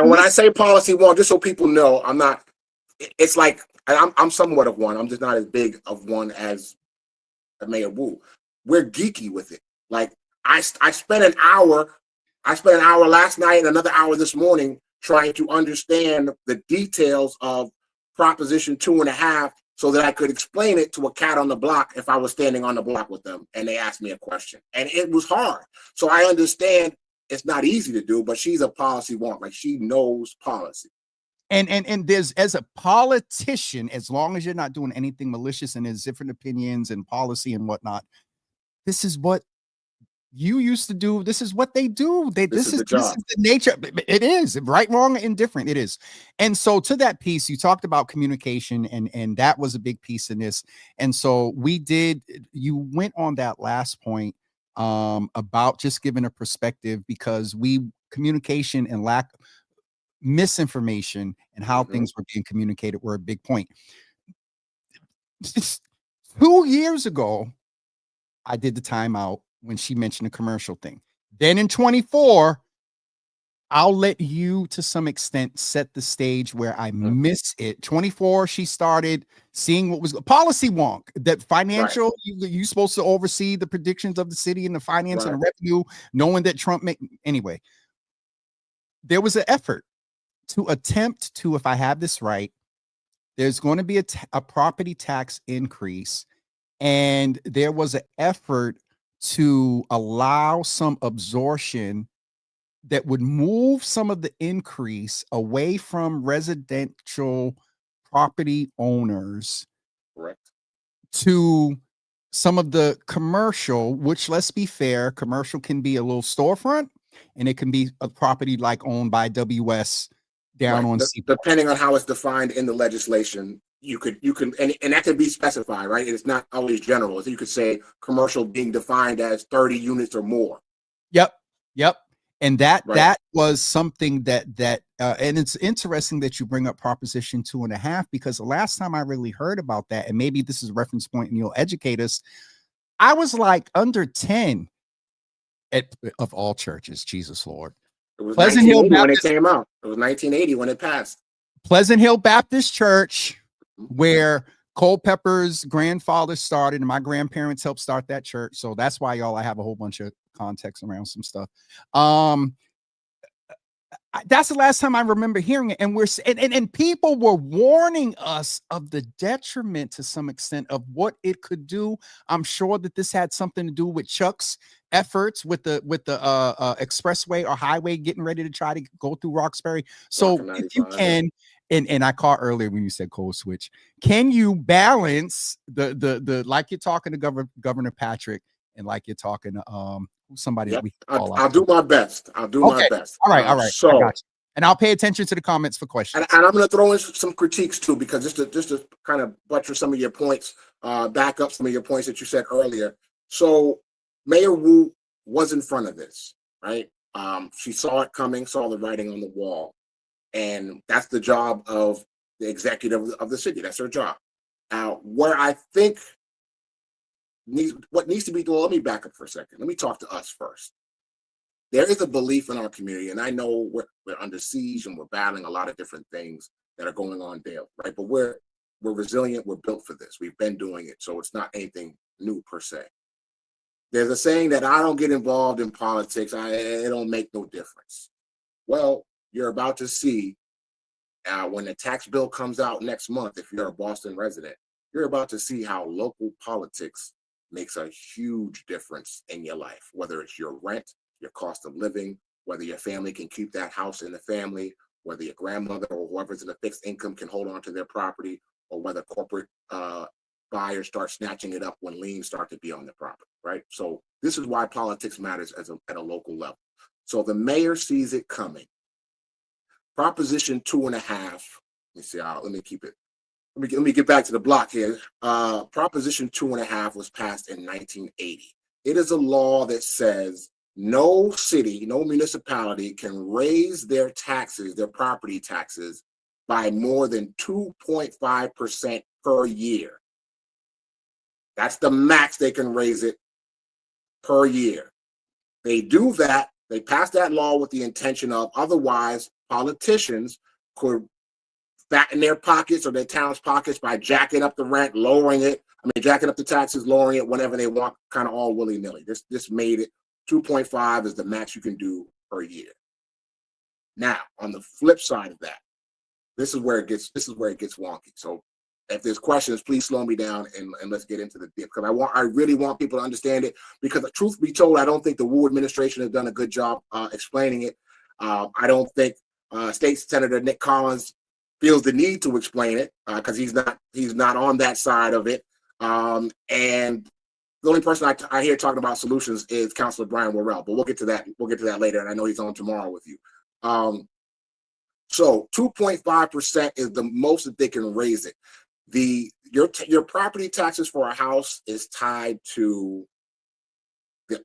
when I say policy wonk, just so people know, I'm not, it's like, I'm somewhat of one. I'm just not as big of one as Mayor Wu. We're geeky with it. Like I spent an hour last night and another hour this morning trying to understand the details of Proposition 2.5 so that I could explain it to a cat on the block if I was standing on the block with them and they asked me a question. And it was hard. So I understand it's not easy to do, but she's a policy wonk. Like she knows policy. And there's, as a politician, as long as you're not doing anything malicious and there's different opinions and policy and whatnot, this is what you used to do. This is what they do. This is the nature. It is right, wrong, indifferent. It is. And so to that piece, you talked about communication and that was a big piece in this. And so you went on that last point about just giving a perspective because communication and misinformation and how things were being communicated were a big point. 2 years ago, I did the timeout when she mentioned the commercial thing. Then in 24, I'll let you to some extent set the stage where I miss it. 24, she started seeing what was policy wonk, that financial, you supposed to oversee the predictions of the city and the finance and the revenue, knowing that Trump anyway. There was an effort to attempt to, if I have this right, there's going to be a property tax increase. And there was an effort to allow some absorption that would move some of the increase away from residential property owners to some of the commercial, which, let's be fair, commercial can be a little storefront and it can be a property like owned by WS down on depending on how it's defined in the legislation. You can and that could be specified, right? It's not always general. So you could say commercial being defined as 30 units or more. Yep. And that was something that and it's interesting that you bring up Proposition 2.5, because the last time I really heard about that, and maybe this is a reference point and you'll educate us, I was like under 10 of all churches, Jesus Lord. It was Pleasant Hill Baptist, when it came out. It was 1980 when it passed. Pleasant Hill Baptist Church, where Culpepper's grandfather started, and my grandparents helped start that church. So that's why, y'all, I have a whole bunch of context around some stuff. That's the last time I remember hearing it. And and people were warning us of the detriment to some extent of what it could do. I'm sure that this had something to do with Chuck's efforts with the expressway or highway getting ready to try to go through Roxbury. So if you can, and I caught earlier when you said code switch, can you balance the like you're talking to Governor Patrick and like you're talking to somebody that we I'll do my best. I'll do my best. All right. So, I got you. And I'll pay attention to the comments for questions. And I'm going to throw in some critiques too, because just to kind of buttress some of your points, back up some of your points that you said earlier. So Mayor Wu was in front of this, right? She saw it coming, saw the writing on the wall, and that's the job of the executive of the city. That's her job. Where I think what needs to be done, let me back up for a second. Let me talk to us first. There is a belief in our community, and I know we're under siege and we're battling a lot of different things that are going on daily, right? But we're resilient. We're built for this. We've been doing it, so it's not anything new per se. There's a saying that I don't get involved in politics. It don't make no difference. Well, you're about to see when the tax bill comes out next month, if you're a Boston resident, you're about to see how local politics makes a huge difference in your life, whether it's your rent, your cost of living, whether your family can keep that house in the family, whether your grandmother or whoever's in a fixed income can hold on to their property, or whether corporate buyers start snatching it up when liens start to be on the property, right? So this is why politics matters at a local level. So the mayor sees it coming. Proposition 2.5, let me see, let me keep it. Let me get back to the block here. Proposition 2.5 was passed in 1980. It is a law that says no city, no municipality can raise their taxes, their property taxes, by more than 2.5% per year. That's the max they can raise it per year. They do that. They pass that law with the intention of otherwise politicians could fatten their pockets or their town's pockets by jacking up the rent, lowering it. Jacking up the taxes, lowering it whenever they want, kind of all willy-nilly. This made it 2.5 is the max you can do per year. Now, on the flip side of that, this is where it gets wonky. So if there's questions, please slow me down and let's get into the dip, because I really want people to understand it, because the truth be told, I don't think the Wu administration has done a good job explaining it. I don't think State Senator Nick Collins feels the need to explain it because he's not on that side of it. And the only person I hear talking about solutions is Councilor Brian Worrell, but we'll get to that. We'll get to that later, and I know he's on tomorrow with you. So 2.5% is the most that they can raise it. Your property taxes for a house is tied to the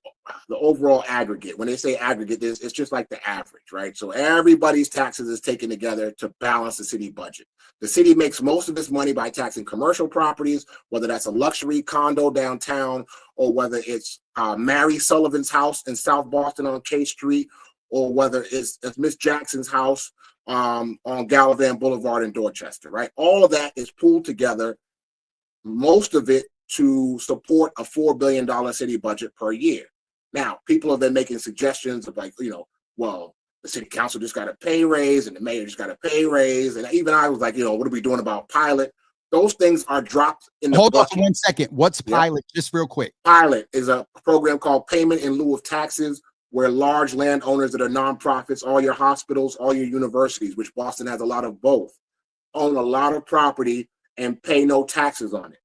overall aggregate. When they say aggregate, it's just like the average, right? So everybody's taxes is taken together to balance the city budget. The city makes most of its money by taxing commercial properties, whether that's a luxury condo downtown, or whether it's Mary Sullivan's house in South Boston on K Street, or whether it's Miss Jackson's house on Gallivan Boulevard in Dorchester, right? All of that is pooled together, most of it to support a $4 billion city budget per year. Now, people have been making suggestions of like, well, the city council just got a pay raise and the mayor just got a pay raise. And even I was like, what are we doing about Pilot? Those things are dropped in the Hold on bucket. for 1 second. What's Pilot? Just real quick. Pilot is a program called Payment in Lieu of Taxes, where large landowners that are nonprofits, all your hospitals, all your universities, which Boston has a lot of both, own a lot of property and pay no taxes on it.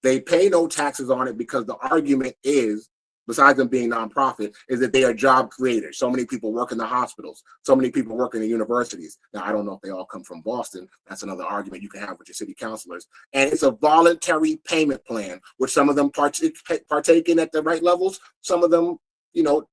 They pay no taxes on it because the argument is, besides them being nonprofit, is that they are job creators. So many people work in the hospitals. So many people work in the universities. Now, I don't know if they all come from Boston. That's another argument you can have with your city councilors. And it's a voluntary payment plan, which some of them partake in at the right levels. Some of them,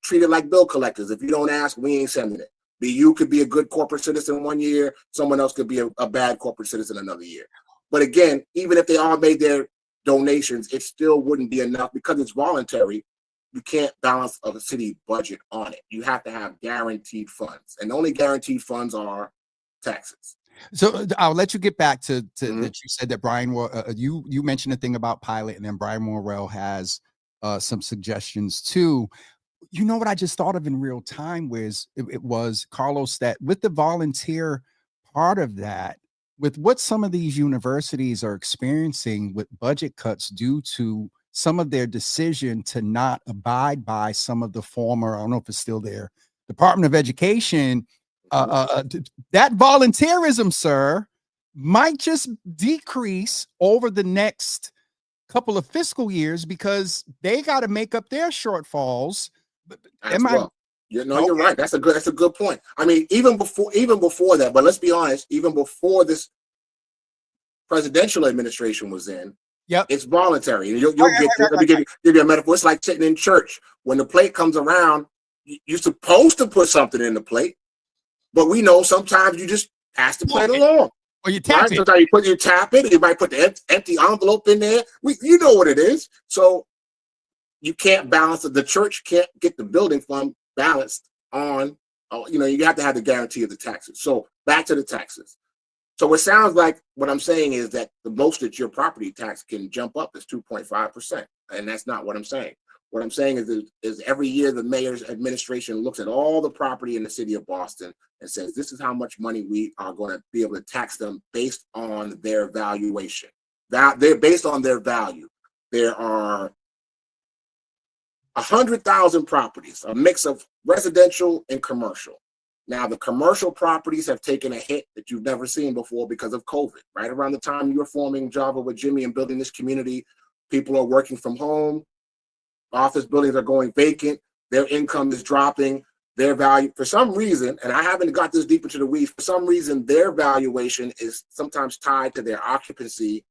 treat it like bill collectors. If you don't ask, we ain't sending it. You could be a good corporate citizen one year. Someone else could be a bad corporate citizen another year. But again, even if they all made their donations, it still wouldn't be enough because it's voluntary. You can't balance a city budget on it. You have to have guaranteed funds, and the only guaranteed funds are taxes. So I'll let you get back to that. You said that Brian, you mentioned a thing about Pilot, and then Brian Morrell has some suggestions too. You know what I just thought of in real time was it was Carlos, that with the volunteer part of that, with what some of these universities are experiencing with budget cuts due to some of their decision to not abide by some of the former, I don't know if it's still there, Department of Education, that volunteerism, sir, might just decrease over the next couple of fiscal years because they got to make up their shortfalls. You're right. That's a good point. I mean, even before that, but let's be honest, even before this presidential administration was in, it's voluntary. You'll get let me give you a metaphor. It's like sitting in church. When the plate comes around, you're supposed to put something in the plate, but we know sometimes you just pass the plate along. Or you tap it. Sometimes you tap it. You might put the empty envelope in there. You know what it is. So you can't balance it. The church can't get the building fund balanced on, you have to have the guarantee of the taxes. So back to the taxes. So it sounds like what I'm saying is that the most that your property tax can jump up is 2.5%. And that's not what I'm saying. What I'm saying is every year the mayor's administration looks at all the property in the city of Boston and says, this is how much money we are going to be able to tax them based on their valuation. They're based on their value. There are 100,000 properties, a mix of residential and commercial. Now, the commercial properties have taken a hit that you've never seen before because of COVID. Right around the time you were forming Java with Jimmy and building this community, people are working from home. Office buildings are going vacant. Their income is dropping. Their value, for some reason, and I haven't got this deep into the weeds, for some reason, their valuation is sometimes tied to their occupancy,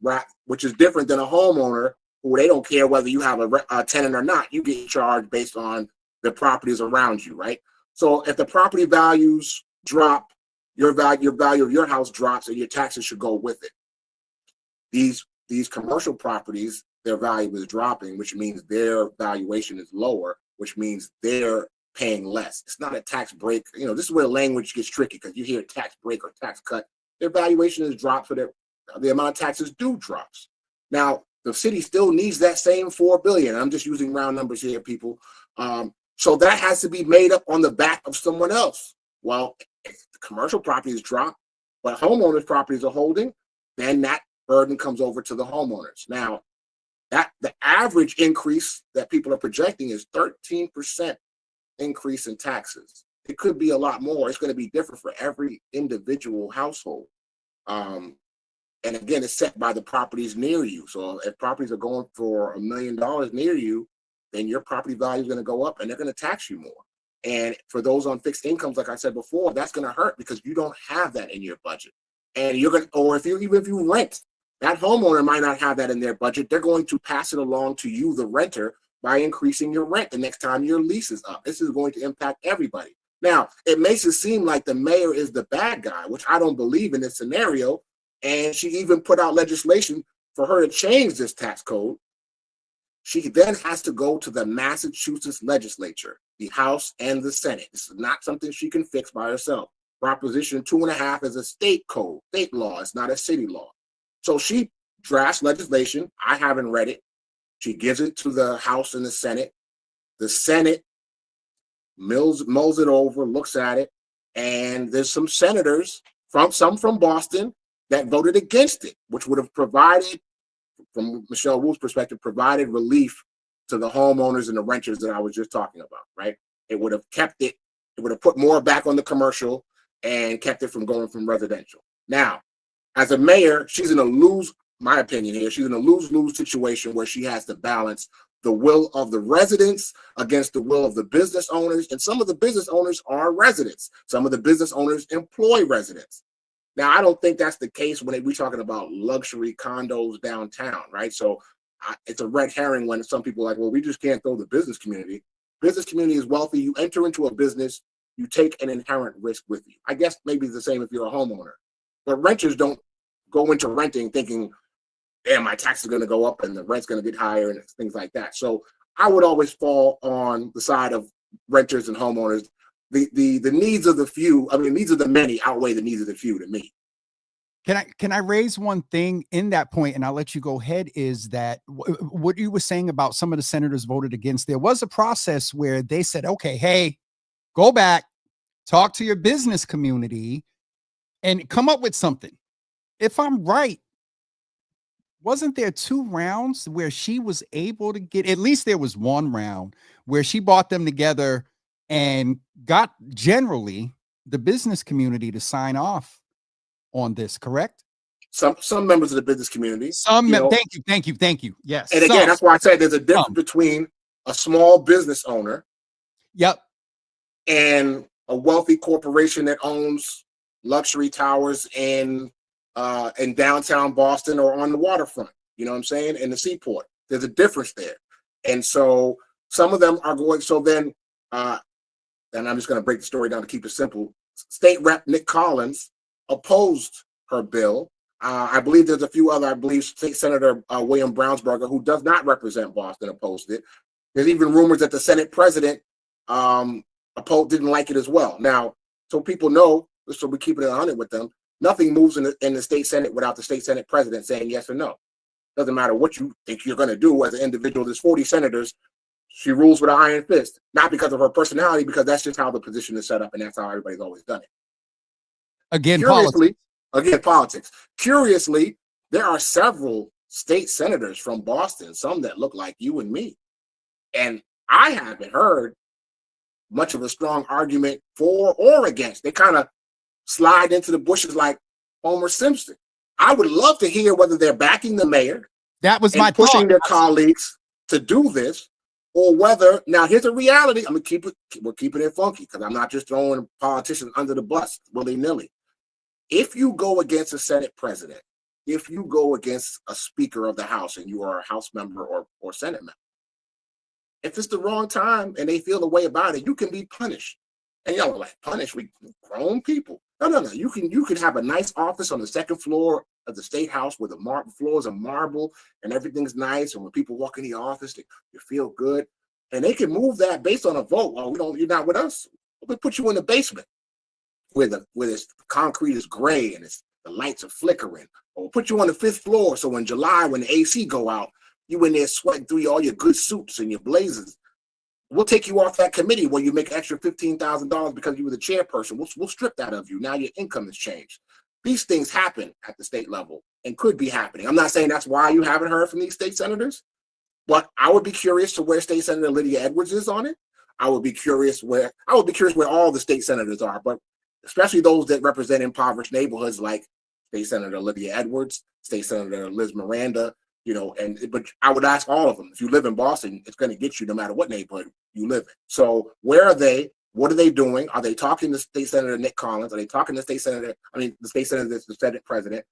right, which is different than a homeowner who they don't care whether you have a tenant or not. You get charged based on the properties around you, right? So if the property values drop, your value of your house drops, and your taxes should go with it. These commercial properties, their value is dropping, which means their valuation is lower, which means they're paying less. It's not a tax break. This is where the language gets tricky because you hear tax break or tax cut. Their valuation is dropped, so the amount of taxes do drops. Now, the city still needs that same $4 billion. I'm just using round numbers here, people. So that has to be made up on the back of someone else. Well, if the commercial properties drop, but homeowners' properties are holding, then that burden comes over to the homeowners. Now, the average increase that people are projecting is 13% increase in taxes. It could be a lot more. It's going to be different for every individual household. And again, it's set by the properties near you. So if properties are going for $1 million near you, then your property value is going to go up and they're going to tax you more. And for those on fixed incomes, like I said before, that's going to hurt because you don't have that in your budget. And you're going to, or if you rent, that homeowner might not have that in their budget. They're going to pass it along to you, the renter, by increasing your rent the next time your lease is up. This is going to impact everybody. Now, it makes it seem like the mayor is the bad guy, which I don't believe in this scenario. And she even put out legislation for her to change this tax code. She then has to go to the Massachusetts legislature, the House and the Senate. This is not something she can fix by herself. Proposition 2.5 is a state code, state law. It's not a city law. So she drafts legislation. I haven't read it. She gives it to the House and the Senate. The Senate mulls it over, looks at it, and there's some senators, some from Boston, that voted against it, which would have provided, from Michelle Wu's perspective, provided relief to the homeowners and the renters that I was just talking about, right? It would have kept it, it would have put more back on the commercial and kept it from going from residential. Now, as a mayor, she's in a lose, my opinion here, she's in a lose-lose situation where she has to balance the will of the residents against the will of the business owners. And some of the business owners are residents. Some of the business owners employ residents. Now, I don't think that's the case when we're talking about luxury condos downtown, right? So it's a red herring when some people are like, well, we just can't throw the business community. Business community is wealthy. You enter into a business, you take an inherent risk with you. I guess maybe it's the same if you're a homeowner. But renters don't go into renting thinking, damn, my tax is going to go up and the rent's going to get higher and things like that. So I would always fall on the side of renters and homeowners. The needs of the few, I mean, needs of the many outweigh the needs of the few to me. Can I raise one thing in that point, and I'll let you go ahead, is that what you were saying about some of the senators voted against, there was a process where they said, okay, hey, go back, talk to your business community and come up with something. If I'm right, wasn't there 2 rounds where she was able to get, at least there was 1 round where she brought them together and got generally the business community to sign off on this, correct? Some members of the business community. Thank you. Yes. And again, that's why I said there's a difference between a small business owner. Yep. And a wealthy corporation that owns luxury towers in downtown Boston or on the waterfront, you know what I'm saying? In the seaport. There's a difference there. And so some of them are going, so then, and I'm just going to break the story down to keep it simple. State Rep Nick Collins opposed her bill. I believe there's a few other, I believe State Senator William Brownsberger, who does not represent Boston, opposed it. There's even rumors that the Senate president didn't like it as well. Now, so people know, so we keep it 100 with them, nothing moves in the state Senate without the state Senate president saying yes or no. Doesn't matter what you think you're going to do as an individual. There's 40 senators. She rules with an iron fist, not because of her personality, because that's just how the position is set up, and that's how everybody's always done it. Again, politics. Curiously, there are several state senators from Boston, some that look like you and me. And I haven't heard much of a strong argument for or against. They kind of slide into the bushes like Homer Simpson. I would love to hear whether they're backing the mayor. That was my pushing their colleagues to do this, or whether, now here's a reality. I'm gonna we're keeping it funky because I'm not just throwing politicians under the bus willy-nilly. If you go against a Senate president, if you go against a Speaker of the House and you are a House member or Senate member, if it's the wrong time and they feel the way about it, you can be punished. And y'all are like, punished? We grown people. No. You can have a nice office on the second floor of the State House where the floors are marble and everything's nice. And when people walk in the office, you feel good. And they can move that based on a vote. Well, you're not with us. We'll put you in the basement where the concrete is gray and the lights are flickering. Or we'll put you on the 5th floor. So in July, when the AC go out, you in there sweating through all your good suits and your blazers. We'll take you off that committee where you make extra $15,000 because you were the chairperson. We'll strip that of you. Now your income has changed. These things happen at the state level and could be happening. I'm not saying that's why you haven't heard from these state senators, but I would be curious to where State Senator Lydia Edwards is on it. I would be curious where all the state senators are, but especially those that represent impoverished neighborhoods like State Senator Lydia Edwards, State Senator Liz Miranda, but I would ask all of them, if you live in Boston, it's going to get you no matter what neighborhood you live in. So where are they? What are they doing? Are they talking to State Senator Nick Collins? Are they talking to the State Senator that's the Senate president?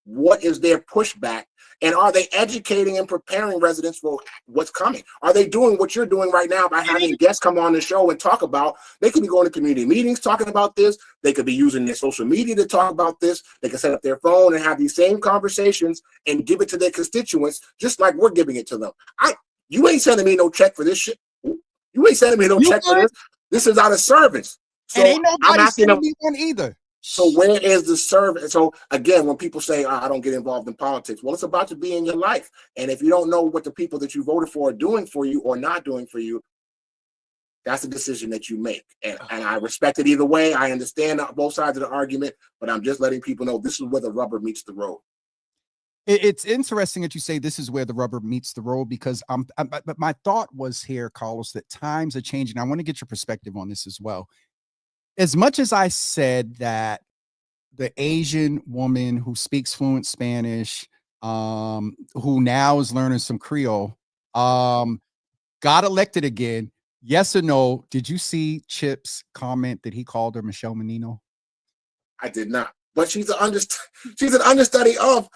what is their pushback, and are they educating and preparing residents for what's coming? Are they doing what you're doing right now by having guests come on the show and talk about? They could be going to community meetings talking about this. They could be using their social media to talk about this. They can set up their phone and have these same conversations and give it to their constituents, just like we're giving it to them. You ain't sending me no check for this shit. You ain't sending me no check for this. This is out of service. So and ain't nobody sending me one either. So where is the service? So again, when people say, I don't get involved in politics, well, it's about to be in your life. And if you don't know what the people that you voted for are doing for you or not doing for you, that's a decision that you make. And I respect it either way. I understand both sides of the argument, but I'm just letting people know this is where the rubber meets the road. It's interesting that you say this is where the rubber meets the road, because but my thought was here, Carlos, that times are changing. I want to get your perspective on this as well. As much as I said that the Asian woman who speaks fluent Spanish, who now is learning some Creole, got elected again, yes or no? Did you see Chip's comment that he called her Michelle Menino? I did not, but she's an understudy of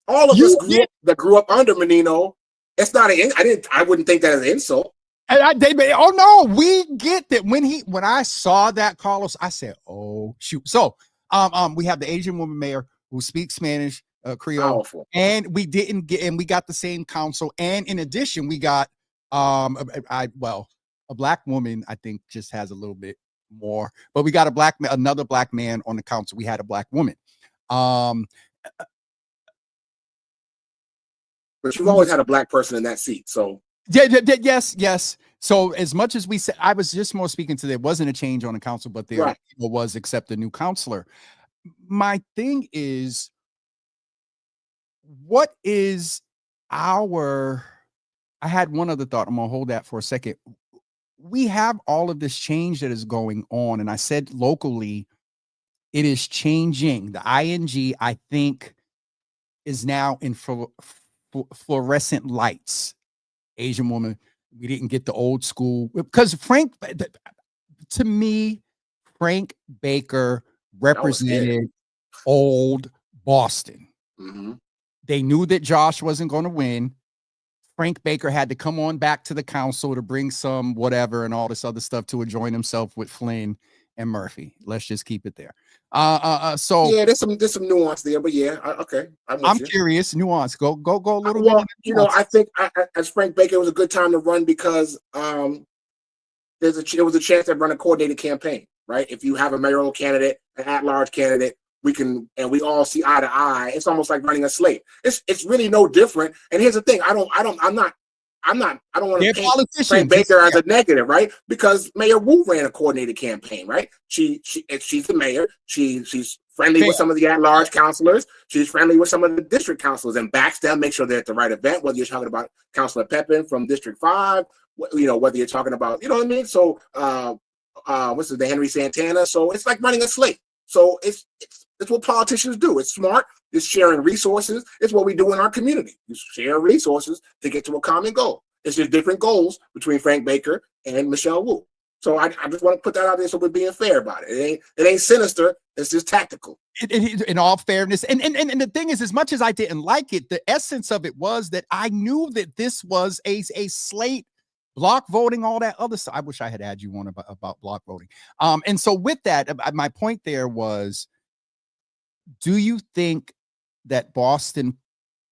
all of us that grew up under Menino. It's not I wouldn't think that as an insult. Oh no, we get that. When I saw that, Carlos, I said, oh shoot. So we have the Asian woman mayor who speaks Spanish, Creole. Powerful. And we got the same council. And in addition, we got a black woman, I think, just has a little bit more, but we got another black man on the council. We had a black woman. But you've always had a black person in that seat, so. Yes. So as much as we said, I was just more speaking to, there wasn't a change on the council, but there was, except a new counselor. My thing is, what is I had one other thought. I'm going to hold that for a second. We have all of this change that is going on. And I said locally, it is changing. The ING, I think, is now in fluorescent lights. Asian woman, we didn't get the old school, because to me, Frank Baker represented old Boston. Mm-hmm. They knew that Josh wasn't going to win. Frank Baker had to come on back to the council to bring some whatever and all this other stuff to join himself with Flynn and Murphy. Let's just keep it there. So yeah, there's some nuance there, but yeah, okay. I'm curious. Nuance. Go a little bit. Well, I think as Frank Baker, it was a good time to run because there was a chance to run a coordinated campaign, right? If you have a mayoral candidate, an at-large candidate, we all see eye to eye. It's almost like running a slate. It's really no different. And here's the thing: I don't want to paint Frank Baker as a negative, right? Because Mayor Wu ran a coordinated campaign, right? She's the mayor. She's friendly with some of the at-large councilors. She's friendly with some of the district councilors and backs them, make sure they're at the right event. Whether you're talking about Councilor Pepin from District 5, whether you're talking about, you know what I mean. So, the Henry Santana. So it's like running a slate. So it's what politicians do. It's smart. It's sharing resources. It's what we do in our community. You share resources to get to a common goal. It's just different goals between Frank Baker and Michelle Wu. So I just want to put that out there so we're being fair about it. It ain't sinister. It's just tactical. In all fairness. And the thing is, as much as I didn't like it, the essence of it was that I knew that this was a slate, block voting, all that other stuff. I wish I had you on about block voting. And so with that, my point there was, do you think that Boston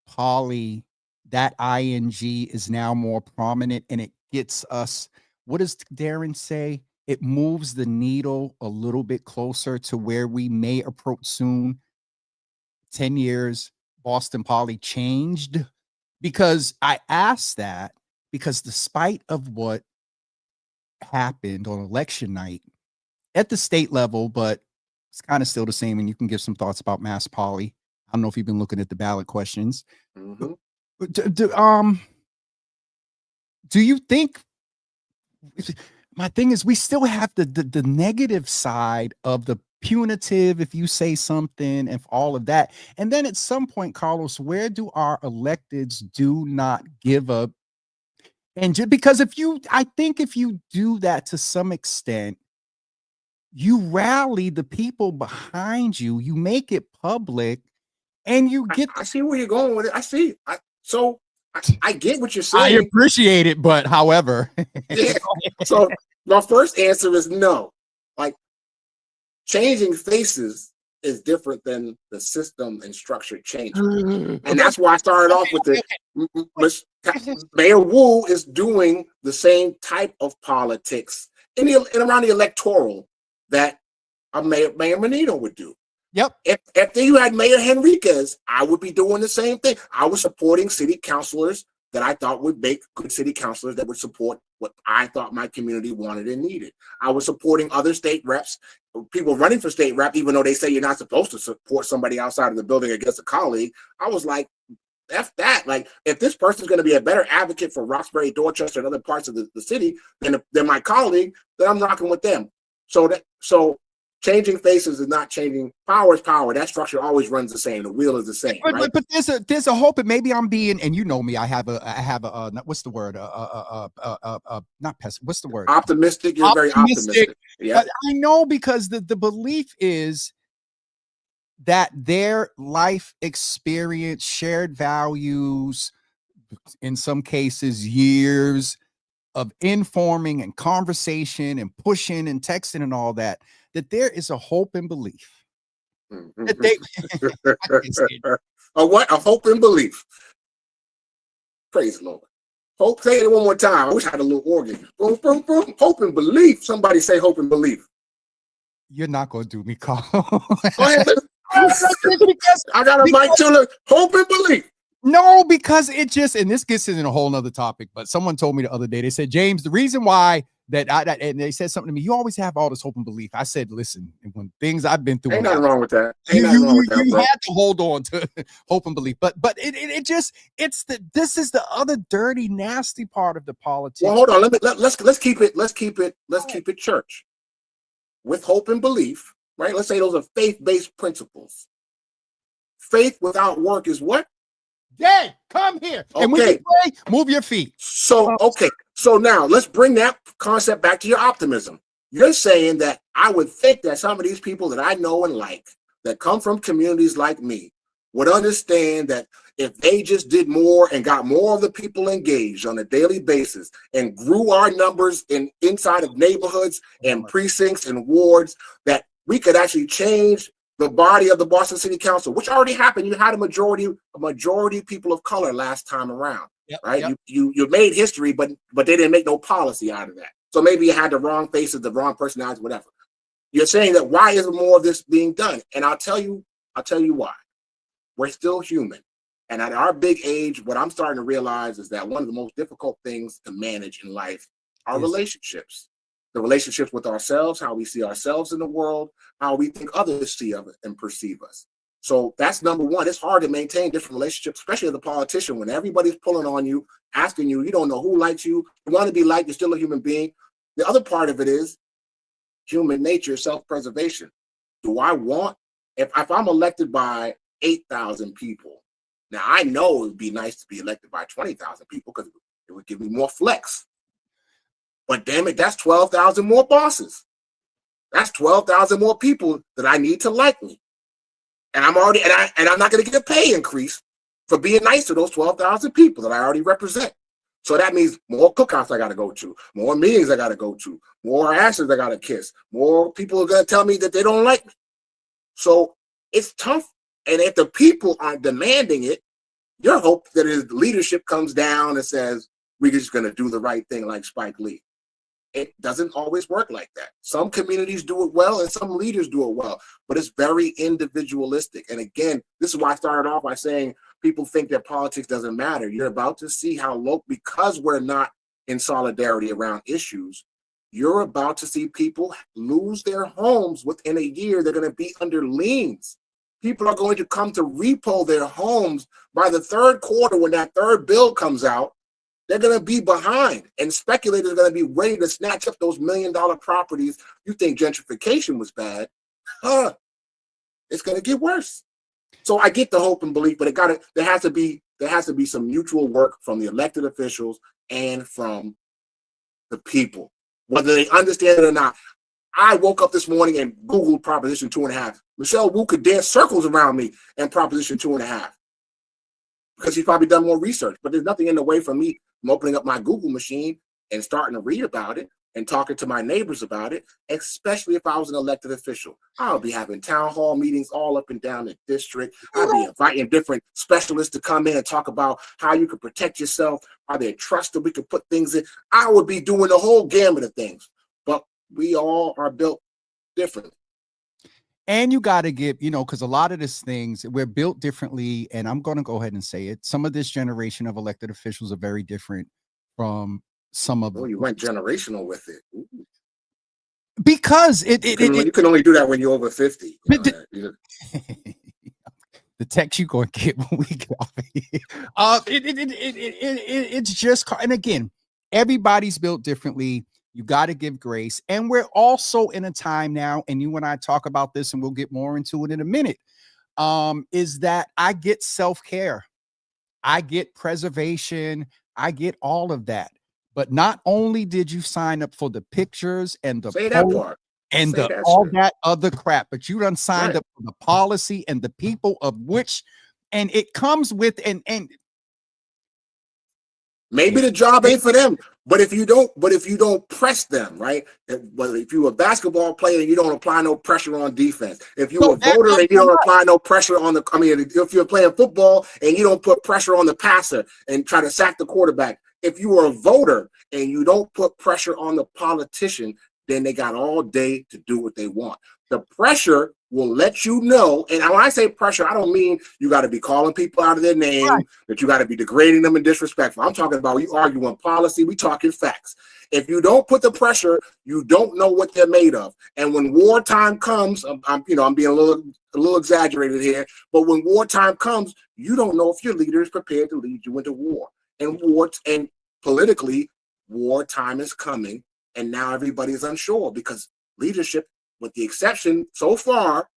Poli, that ING is now more prominent and it gets us, what does Darren say? It moves the needle a little bit closer to where we may approach soon. 10 years, Boston Poli changed? Because I asked that because despite of what happened on election night at the state level, but it's kind of still the same, and you can give some thoughts about Mass Poli. I don't know if you've been looking at the ballot questions. Mm-hmm. Do you think, my thing is, we still have the negative side of the punitive, if you say something, and all of that. And then at some point, Carlos, where do our electeds do not give up? And just because I think if you do that to some extent, you rally the people behind you, you make it public, And you get. I see where you're going with it. I see. I get what you're saying. I appreciate it, but however. Yeah. So my first answer is no. Like, changing faces is different than the system and structure changing. And that's why I started off with Mayor Wu is doing the same type of politics in around the electoral that a Mayor Menino would do. Yep. If you had Mayor Henriquez, I would be doing the same thing. I was supporting city councilors that I thought would make good city councilors that would support what I thought my community wanted and needed. I was supporting other state reps, people running for state rep, even though they say you're not supposed to support somebody outside of the building against a colleague. I was like, F that. Like, if this person's going to be a better advocate for Roxbury, Dorchester, and other parts of the city than my colleague, then I'm rocking with them. So changing faces is not changing. Power is power. That structure always runs the same. The wheel is the same. But there's a hope, and maybe I'm being, and you know me, I have a what's the word? Not pessimist. What's the word? Optimistic. You're very optimistic. Yeah. I know, because the belief is that their life experience, shared values, in some cases, years of informing and conversation and pushing and texting and all that, that there is a hope and belief. That they, a hope and belief. Praise the Lord. Hope. Say it one more time. I wish I had a little organ. Boom, boom, boom. Hope and belief. Somebody say hope and belief. You're not gonna do me, Carl. Go ahead. I got a mic to hope and belief. No, because it just, and this gets into a whole nother topic, but someone told me the other day, they said, James, the reason why and they said something to me, you always have all this hope and belief. I said, listen, when things I've been through, ain't nothing wrong with that. You had to hold on to hope and belief, but this is the other dirty, nasty part of the politics. Well, hold on, let's keep it church with hope and belief, right? Let's say those are faith-based principles. Faith without work is what? Dead. Come here. Okay. And when you pray, move your feet. So now let's bring that concept back to your optimism. You're saying that I would think that some of these people that I know and like, that come from communities like me, would understand that if they just did more and got more of the people engaged on a daily basis and grew our numbers inside of neighborhoods and precincts and wards, that we could actually change the body of the Boston City Council, which already happened. You had a majority people of color last time around, right? Yep. You made history, but they didn't make no policy out of that. So maybe you had the wrong faces, the wrong personalities, whatever. You're saying that why isn't more of this being done? And I'll tell you why. We're still human. And at our big age, what I'm starting to realize is that one of the most difficult things to manage in life are relationships. The relationships with ourselves, how we see ourselves in the world, how we think others see us and perceive us. So that's number one. It's hard to maintain different relationships, especially as a politician, when everybody's pulling on you, asking you, you don't know who likes you, you want to be liked, you're still a human being. The other part of it is human nature, self-preservation. Do I want, if I'm elected by 8,000 people, now I know it would be nice to be elected by 20,000 people because it would give me more flex. But damn it, that's 12,000 more bosses. That's 12,000 more people that I need to like me. And I'm not going to get a pay increase for being nice to those 12,000 people that I already represent. So that means more cookouts I got to go to, more meetings I got to go to, more asses I got to kiss, more people are going to tell me that they don't like me. So it's tough. And if the people aren't demanding it, your hope that his leadership comes down and says, we're just going to do the right thing like Spike Lee. It doesn't always work like that. Some communities do it well and some leaders do it well, but it's very individualistic. And again, this is why I started off by saying people think that politics doesn't matter. You're about to see how because we're not in solidarity around issues, you're about to see people lose their homes within a year. They're going to be under liens. People are going to come to repo their homes by the third quarter when that third bill comes out. They're going to be behind, and speculators are going to be ready to snatch up those $1 million properties. You think gentrification was bad? It's going to get worse. So I get the hope and belief, but there has to be some mutual work from the elected officials and from the people, whether they understand it or not. I woke up this morning and Googled Proposition 2.5. Michelle Wu could dance circles around me in Proposition 2.5 because she's probably done more research. But there's nothing in the way for me from opening up my Google machine and starting to read about it and talking to my neighbors about it, especially if I was an elected official. I'll be having town hall meetings all up and down the district. I'll be inviting different specialists to come in and talk about how you can protect yourself. Are there trusts that we can put things in? I would be doing the whole gamut of things. But we all are built differently. And you got to give, because a lot of these things, we're built differently. And I'm going to go ahead and say it. Some of this generation of elected officials are very different from some of them. Oh, you went generational with it. Ooh. Because you can only do that when you're over 50. The text you're going to get when we get off of here. It's just, and again, everybody's built differently. You got to give grace. And we're also in a time now, and you and I talk about this, and we'll get more into it in a minute, is that I get self-care. I get preservation. I get all of that. But not only did you sign up for the pictures and the post and that other crap, but you done signed up for the policy and the people of which, and it comes with, and maybe the job ain't for them, but if you don't press them, right? If you're a basketball player and you don't apply no pressure on defense, if you're a voter and you don't apply no pressure on if you're playing football and you don't put pressure on the passer and try to sack the quarterback, if you are a voter and you don't put pressure on the politician, then they got all day to do what they want. The pressure will let you know. And when I say pressure, I don't mean you got to be calling people out of their name, that you got to be degrading them and disrespectful. I'm talking about you arguing policy. We talking facts. If you don't put the pressure, you don't know what they're made of. And when wartime comes, I'm being a little exaggerated here, but when wartime comes, you don't know if your leader is prepared to lead you into war. And politically, wartime is coming, and now everybody's unsure because leadership, with the exception so far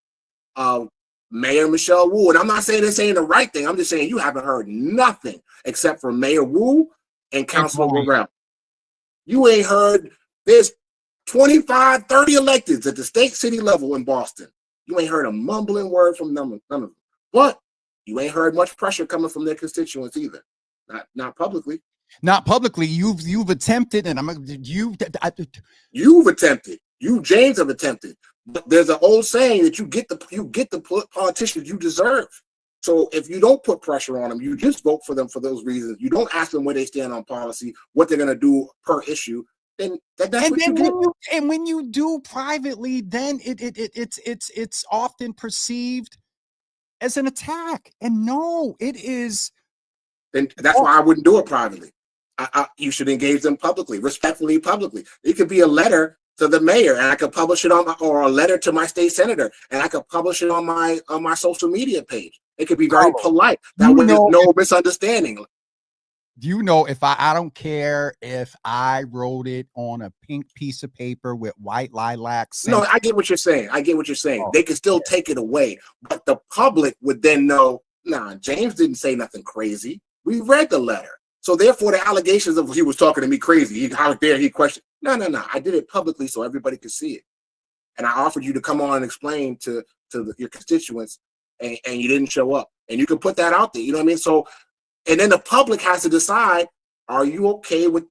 of Mayor Michelle Wu, and I'm not saying this ain't the right thing, I'm just saying you haven't heard nothing except for Mayor Wu and Councilor Burrell. You ain't heard, there's 25, 30 electeds at the state city level in Boston. You ain't heard a mumbling word from none of them. But you ain't heard much pressure coming from their constituents either. Not publicly. Not publicly. You've attempted, and you've attempted. You, James, have attempted. But there's an old saying that you get the politicians you deserve. So if you don't put pressure on them, you just vote for them for those reasons. You don't ask them where they stand on policy, what they're going to do per issue. Then that's what you get. And when you do privately, then it's often perceived as an attack. And no, it is. And that's why I wouldn't do it privately. You should engage them publicly, respectfully, publicly. It could be a letter to the mayor, and I could publish it or a letter to my state senator, and I could publish it on my social media page. It could be very polite. That way, there's no misunderstanding. If I don't care if I wrote it on a pink piece of paper with white lilacs. No, I get what you're saying. They could still take it away, but the public would then know, nah, James didn't say nothing crazy. We read the letter. So therefore, the allegations of he was talking to me crazy, how dare he question? No. I did it publicly so everybody could see it. And I offered you to come on and explain to your constituents, and you didn't show up. And you can put that out there. You know what I mean? So, and then the public has to decide, are you okay with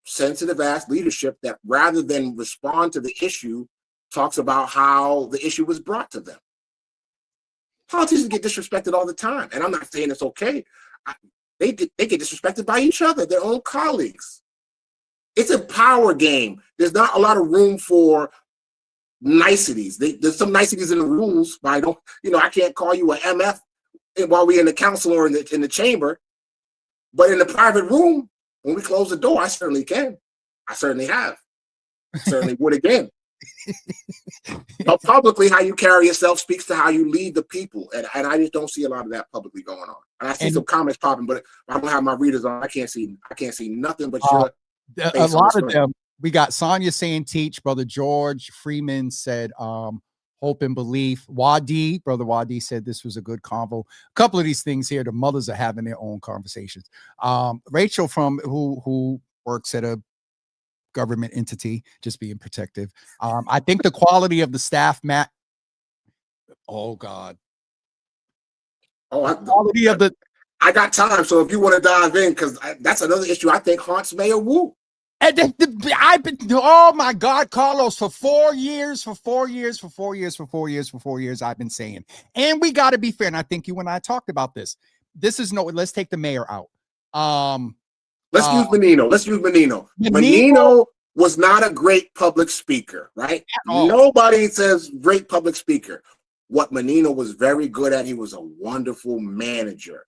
sensitive-ass leadership that rather than respond to the issue, talks about how the issue was brought to them? Politicians get disrespected all the time. And I'm not saying it's okay. They get disrespected by each other, their own colleagues. It's a power game. There's not a lot of room for niceties. There's some niceties in the rules, but I can't call you an MF while we're in the council or in the chamber. But in the private room, when we close the door, I certainly can. I certainly have. I certainly would again. But publicly, how you carry yourself speaks to how you lead the people, and I just don't see a lot of that publicly going on. And I see some comments popping, but I don't have my readers on. I can't see nothing but your a lot of them. We got Sonia saying teach. Brother George Freeman said hope and belief. Brother Wadi said this was a good convo. A couple of these things here, the mothers are having their own conversations. Rachel from who works at a government entity, just being protective. I think the quality of the staff, Matt, Oh God. Oh, Quality of the. I got time, so if you want to dive in, because that's another issue I think haunts Mayor Wu. And I've been, oh my God, Carlos, for 4 years, I've been saying, and we got to be fair. And I think you and I talked about this. Let's take the mayor out. Let's use Menino. Menino was not a great public speaker, right? Nobody says great public speaker. What Menino was very good at, he was a wonderful manager.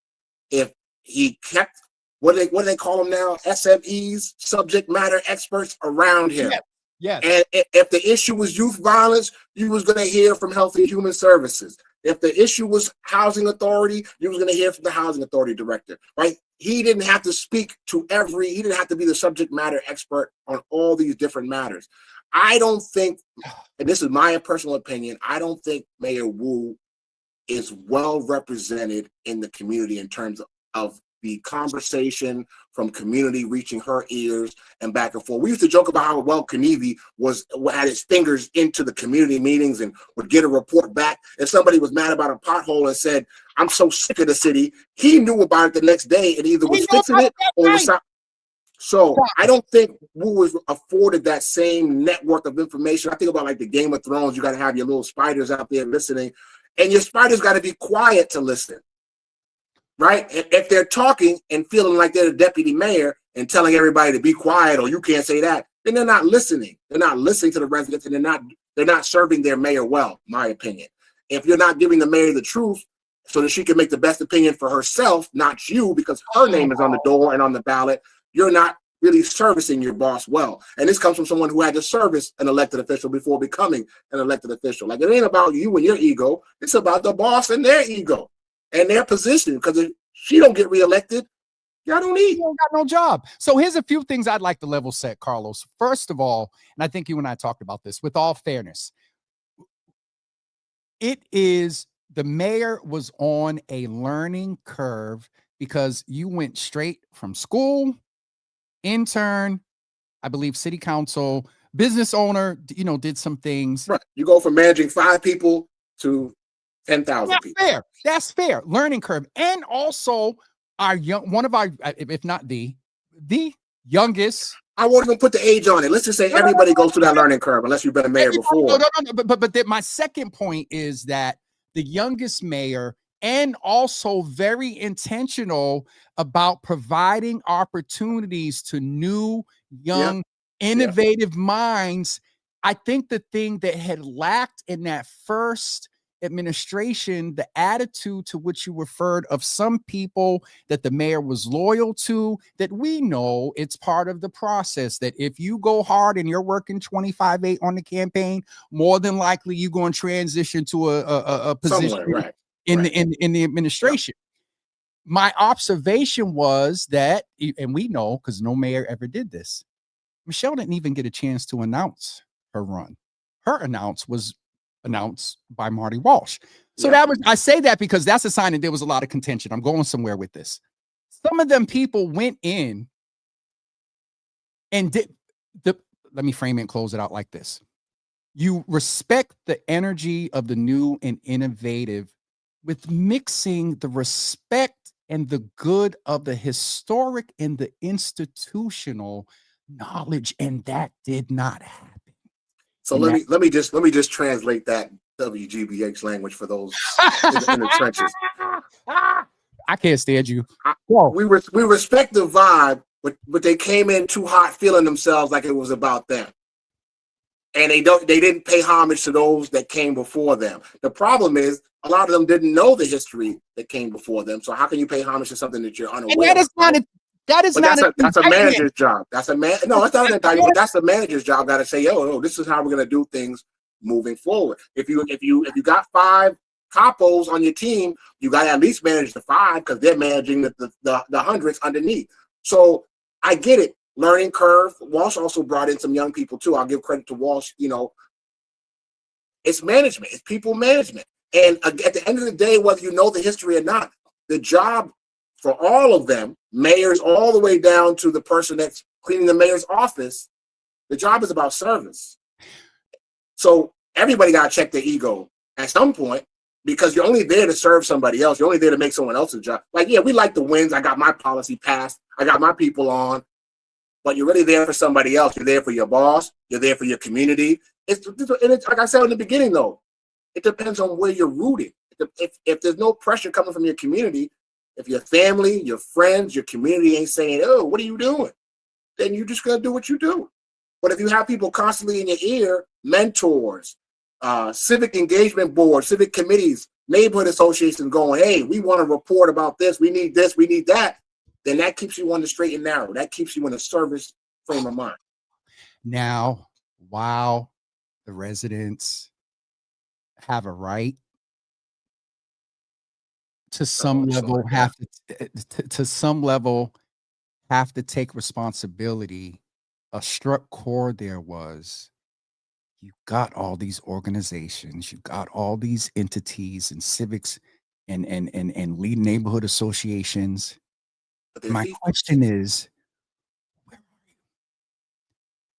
If he kept, what do they call them now? SMEs, subject matter experts around him. Yes. And if the issue was youth violence, you was going to hear from Health and Human Services. If the issue was housing authority, you was going to hear from the housing authority director, right? He didn't have to speak to he didn't have to be the subject matter expert on all these different matters. I don't think, and this is my personal opinion, I don't think Mayor Wu is well represented in the community in terms of the conversation from community reaching her ears and back and forth. We used to joke about how well Knievi had his fingers into the community meetings and would get a report back. If somebody was mad about a pothole and said, I'm so sick of the city, he knew about it the next day and either was fixing it or was not. So I don't think Wu was afforded that same network of information. I think about like the Game of Thrones, you got to have your little spiders out there listening, and your spiders got to be quiet to listen. Right? If they're talking and feeling like they're the deputy mayor and telling everybody to be quiet or you can't say that, then they're not listening. They're not listening to the residents, and they're not serving their mayor well, my opinion. If you're not giving the mayor the truth so that she can make the best opinion for herself, not you, because her name is on the door and on the ballot, you're not really servicing your boss well. And this comes from someone who had to service an elected official before becoming an elected official. Like, it ain't about you and your ego. It's about the boss and their ego and their position, because if she don't get reelected, y'all don't eat. You don't got no job. So here's a few things I'd like to level set, Carlos. First of all, and I think you and I talked about this, with all fairness, the mayor was on a learning curve because you went straight from school, intern, I believe city council, business owner, did some things. Right. You go from managing 5 people to 10,000 people. That's fair. Learning curve. And also one of our, if not the youngest. I won't even put the age on it. Let's just say everybody goes through that learning curve unless you've been a mayor before. But my second point is that the youngest mayor, and also very intentional about providing opportunities to new, young, innovative minds. I think the thing that had lacked in that first administration, the attitude to which you referred of some people that the mayor was loyal to, that we know it's part of the process, that if you go hard and you're working 25/8 on the campaign, more than likely you're going to transition to a position in the administration. My observation was that, and we know because no mayor ever did this, Michelle didn't even get a chance to announce her run. Her announce was announced by Marty Walsh. So I say that because that's a sign that there was a lot of contention. I'm going somewhere with this. Some of them people went in and let me frame it and close it out like this. You respect the energy of the new and innovative with mixing the respect and the good of the historic and the institutional knowledge, and that did not happen. So let me just translate that WGBH language for those in the trenches. I can't stand you. We respect the vibe, but they came in too hot, feeling themselves like it was about them. And they didn't pay homage to those that came before them. The problem is a lot of them didn't know the history that came before them. So how can you pay homage to something that you're unaware of? That's a manager's job. That's not an indictment, but that's the manager's job. Got to say, yo, this is how we're gonna do things moving forward. If you got 5 capos on your team, you got to at least manage the 5 because they're managing the hundreds underneath. So I get it. Learning curve. Walsh also brought in some young people too. I'll give credit to Walsh. It's management. It's people management. And at the end of the day, whether you know the history or not, the job for all of them, mayors all the way down to the person that's cleaning the mayor's office, the job is about service. So everybody got to check their ego at some point. because you're only there to serve somebody else. You're only there to make someone else's job. Like, yeah, we like the wins. I got my policy passed. I got my people on. But you're really there for somebody else. You're there for your boss. You're there for your community. It's like I said in the beginning, though, it depends on where you're rooted. If there's no pressure coming from your community, if your family, your friends, your community ain't saying, oh, what are you doing? Then you're just going to do what you do. But if you have people constantly in your ear, mentors, civic engagement boards, civic committees, neighborhood associations going, hey, we want to report about this, we need that, then that keeps you on the straight and narrow. That keeps you in a service frame of mind. Now, while the residents have a right to some level, have to take responsibility, a struck chord there was, you got all these organizations, you got all these entities and civics and lead neighborhood associations. My question is,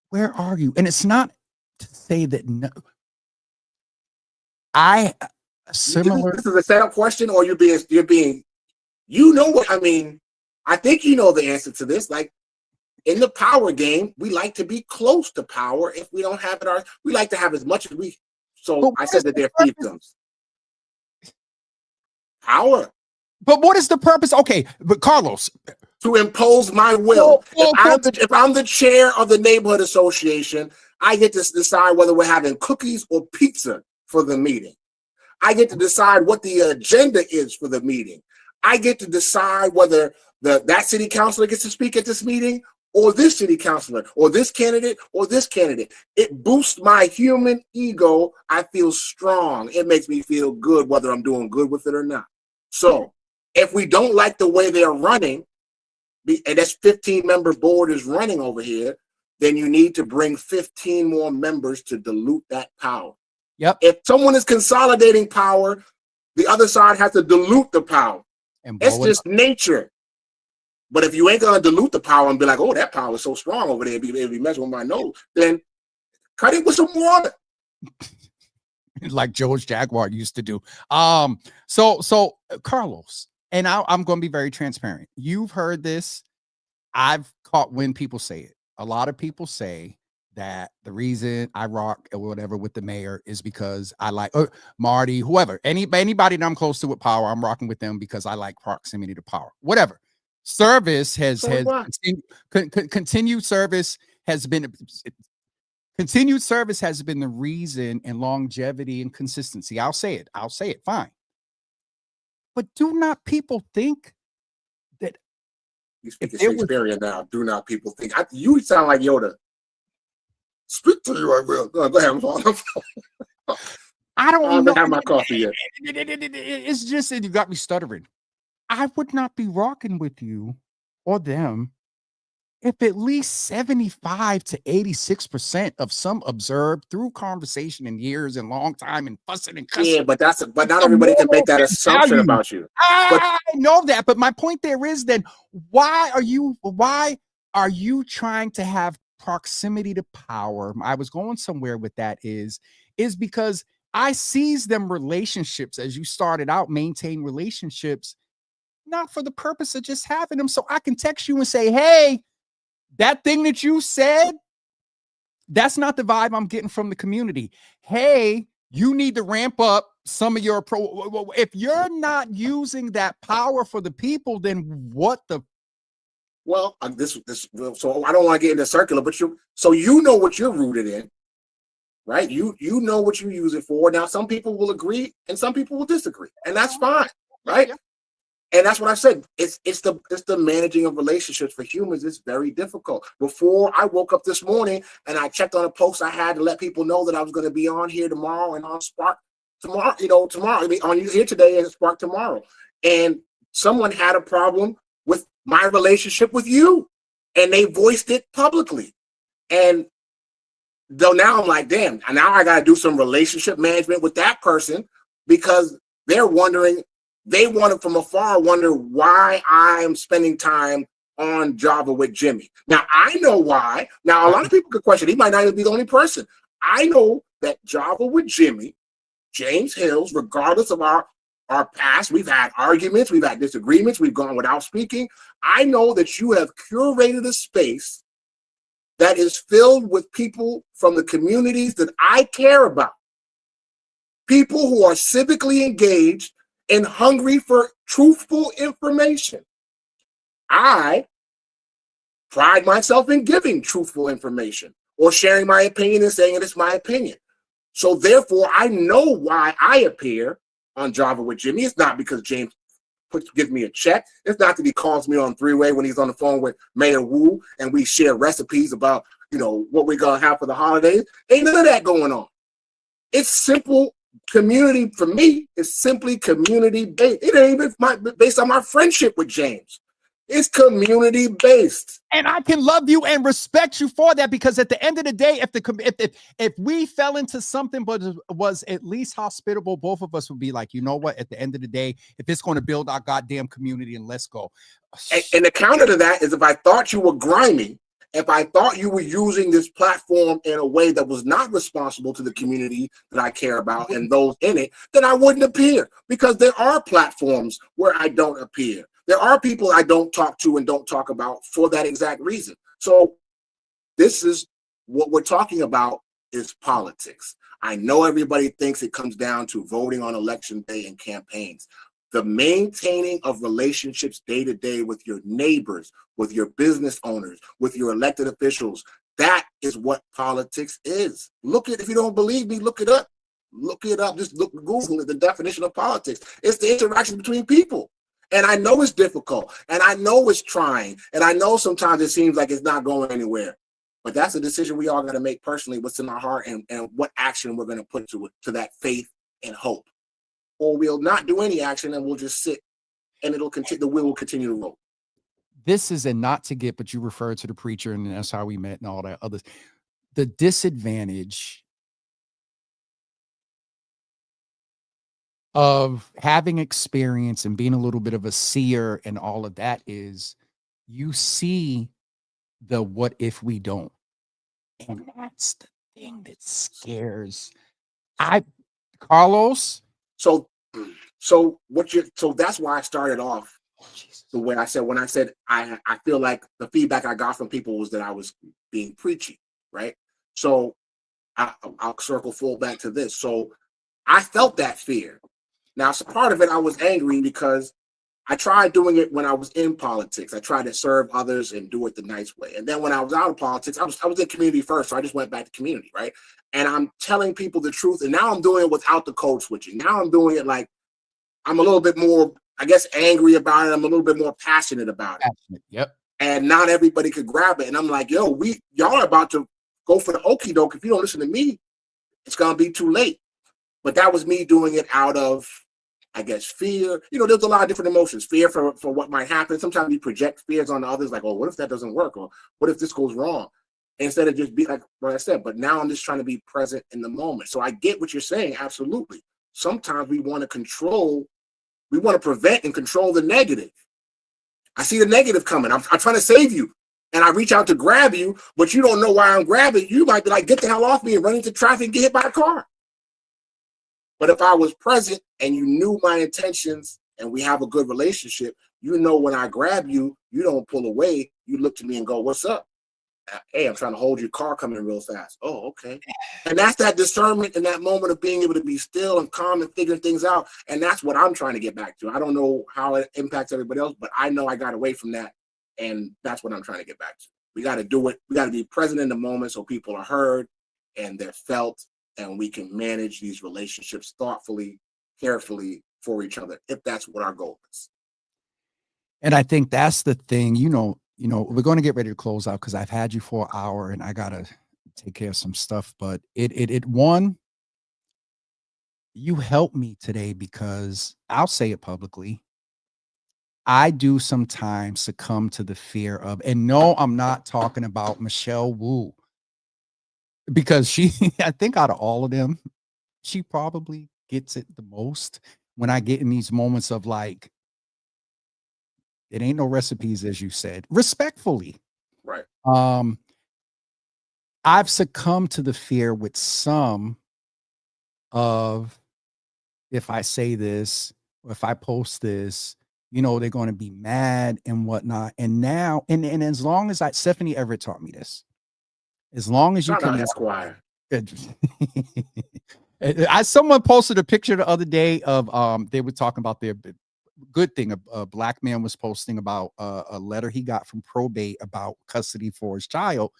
where are you? And it's not to say that no. Similar. This is a setup question, or you're being, you know what I mean. I think you know the answer to this. Like in the power game, we like to be close to power. If we don't have it, we like to have as much as we. So I said that they're fiefdoms. Power. But what is the purpose? Okay, but Carlos, to impose my will. If I'm the chair of the neighborhood association, I get to decide whether we're having cookies or pizza for the meeting. I get to decide what the agenda is for the meeting. I get to decide whether that city councilor gets to speak at this meeting, or this city councilor, or this candidate, or this candidate. It boosts my human ego. I feel strong. It makes me feel good whether I'm doing good with it or not. So if we don't like the way they're running, and that's 15-member board is running over here, then you need to bring 15 more members to dilute that power. Yep. If someone is consolidating power, the other side has to dilute the power. It's just nature. But if you ain't gonna dilute the power and be like, oh, that power is so strong over there, it'll be messing with my nose, then cut it with some water. Like George Jaguar used to do. So Carlos, and I'm going to be very transparent. You've heard this. I've caught when people say it. A lot of people say that the reason I rock or whatever with the mayor is because I like Marty, whoever, anybody that I'm close to with power, I'm rocking with them because I like proximity to power. Whatever. Service continued service has been the reason, and longevity and consistency. I'll say it. Fine. But do not people think that you speak Shakespearean now? Do not people think? You sound like Yoda. Speak to you, I will. Go ahead. I don't have my coffee yet. It's just that you got me stuttering. I would not be rocking with you or them if at least 75 to 86% of some observed through conversation and years and long time and fussing and cussing. Yeah, but not everybody can make that assumption about you. I know that, but my point there is then why are you trying to have proximity to power? I was going somewhere with that is because I sees them relationships, as you started out, maintain relationships, not for the purpose of just having them so I can text you and say, hey, that thing that you said, that's not the vibe I'm getting from the community. Hey, you need to ramp up some of your if you're not using that power for the people, then what the? Well, so I don't want to get into circular, but you know what you're rooted in, right? You know what you use it for. Now, some people will agree and some people will disagree, and that's fine, right? Yeah. And that's what I said. It's the managing of relationships for humans. It's very difficult. Before I woke up this morning and I checked on a post I had to let people know that I was going to be on here tomorrow and on Spark tomorrow. Tomorrow. I mean, on here today and Spark tomorrow. And someone had a problem with my relationship with you, and they voiced it publicly. And though now I'm like, damn. Now I got to do some relationship management with that person because they're wondering. They want to, from afar, wonder why I'm spending time on Java with Jimmy. Now, I know why. Now, a lot of people could question. He might not even be the only person. I know that Java with Jimmy James Hills, regardless of our past. We've had arguments, we've had disagreements, we've gone without speaking. I know that you have curated a space that is filled with people from the communities that I care about. People who are civically engaged and hungry for truthful information. I pride myself in giving truthful information or sharing my opinion and saying it's my opinion. So therefore, I know why I appear on Java with Jimmy. It's not because James gives me a check. It's not that he calls me on three-way when he's on the phone with Mayor Wu and we share recipes about, what we're going to have for the holidays. Ain't none of that going on. It's simple community. For me, it's simply community-based. It ain't even based on my friendship with James. It's community-based. And I can love you and respect you for that, because at the end of the day, if we fell into something but was at least hospitable, both of us would be like, you know what, at the end of the day, if it's going to build our goddamn community, and let's go. And the counter to that is, if I thought you were grimy, if I thought you were using this platform in a way that was not responsible to the community that I care about and those in it, then I wouldn't appear, because there are platforms where I don't appear. There are people I don't talk to and don't talk about for that exact reason. So this is what we're talking about, is politics. I know everybody thinks it comes down to voting on election day and campaigns. The maintaining of relationships day to day with your neighbors, with your business owners, with your elected officials, that is what politics is. If you don't believe me, look it up. Look it up. Just Google it, the definition of politics. It's the interaction between people. And I know it's difficult, and I know it's trying, and I know sometimes it seems like it's not going anywhere. But that's a decision we all got to make personally, what's in our heart and what action we're going to put to that faith and hope. Or we'll not do any action and we'll just sit, and it'll continue. The wheel will continue to roll. This is a not to get, but you referred to the preacher, and that's how we met and all that other. The disadvantage of having experience and being a little bit of a seer and all of that is you see the what if we don't. And that's the thing that scares Carlos. So that's why I started off the way I said, when I said I feel like the feedback I got from people was that I was being preachy, right? So I'll circle full back to this. So I felt that fear. Now, so part of it, I was angry because I tried doing it when I was in politics. I tried to serve others and do it the nice way. And then when I was out of politics, I was in community first, so I just went back to community, right? And I'm telling people the truth. And now I'm doing it without the code switching. Now I'm doing it like I'm a little bit more, I guess, angry about it. I'm a little bit more passionate about it. Yep. And not everybody could grab it. And I'm like, y'all are about to go for the okie doke. If you don't listen to me, it's going to be too late. But that was me doing it out of, I guess, fear. There's a lot of different emotions. Fear for what might happen. Sometimes we project fears on others, like, oh, what if that doesn't work? Or what if this goes wrong? Instead of just be like what I said. But now I'm just trying to be present in the moment. So I get what you're saying. Absolutely. Sometimes we want to prevent and control the negative. I see the negative coming. I'm trying to save you. And I reach out to grab you, but you don't know why I'm grabbing. You might be like, get the hell off me and run into traffic and get hit by a car. But if I was present and you knew my intentions and we have a good relationship, when I grab you, you don't pull away. You look to me and go, what's up? Hey, I'm trying to hold your car coming real fast. Oh, okay. And that's that discernment in that moment of being able to be still and calm and figuring things out. And that's what I'm trying to get back to. I don't know how it impacts everybody else, but I know I got away from that. And that's what I'm trying to get back to. We got to do it. We got to be present in the moment so people are heard and they're felt, and we can manage these relationships thoughtfully, carefully for each other, if that's what our goal is. And I think that's the thing, we're going to get ready to close out because I've had you for an hour and I got to take care of some stuff. But one, you helped me today because I'll say it publicly. I do sometimes succumb to the fear of, and no, I'm not talking about Michelle Wu, because I think out of all of them, she probably gets it the most when I get in these moments of like, it ain't no recipes, as you said, respectfully. Right. I've succumbed to the fear with some of if I say this or if I post this, you know, they're going to be mad and whatnot. And now, and as long as Stephanie Everett taught me this, as long as you Shout out can, Esquire. someone posted a picture the other day of they were talking about their good thing. A black man was posting about a letter he got from probate about custody for his child,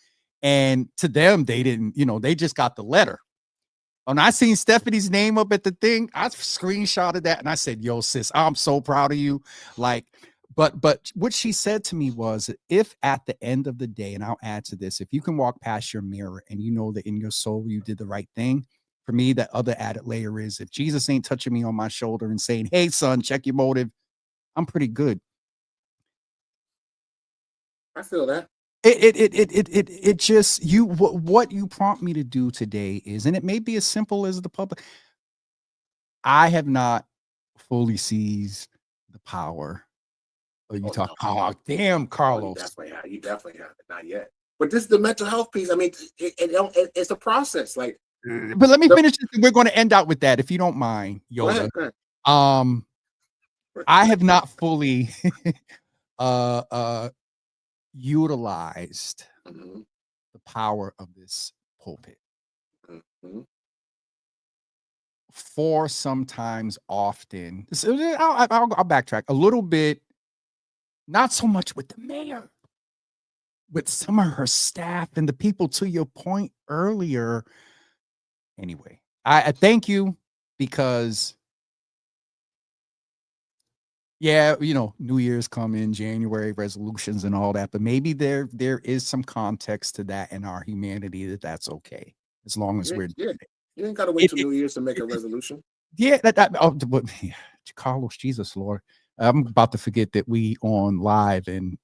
and to them they didn't, you know, they just got the letter. When I seen Stephanie's name up at the thing, I screenshotted that and I said, "Yo, sis, I'm so proud of you." Like, but what she said to me was, if at the end of the day, and I'll add to this, if you can walk past your mirror and you know that in your soul you did the right thing, for me, that other added layer is, if Jesus ain't touching me on my shoulder and saying, "Hey, son, check your motive," I'm pretty good. I feel that. It just, what you prompt me to do today is, and it may be as simple as the public. I have not fully seized the power. You talk, no. Oh, damn, Carlos. You definitely have it. Not yet. But this is the mental health piece. I mean, it's a process. Like, but let me finish this. We're going to end out with that, if you don't mind, Yoda. Go ahead. I have not fully utilized the power of this pulpit for sometimes often. So I'll backtrack a little bit. Not so much with the mayor, with some of her staff and the people, to your point earlier. Anyway, I thank you, because yeah, you know, New Year's come in January, resolutions and all that, but maybe there is some context to that in our humanity, that's okay, as long as we're you ain't got to wait till New Year's to make a resolution. Yeah, Carlos, Jesus Lord, I'm about to forget that we on live and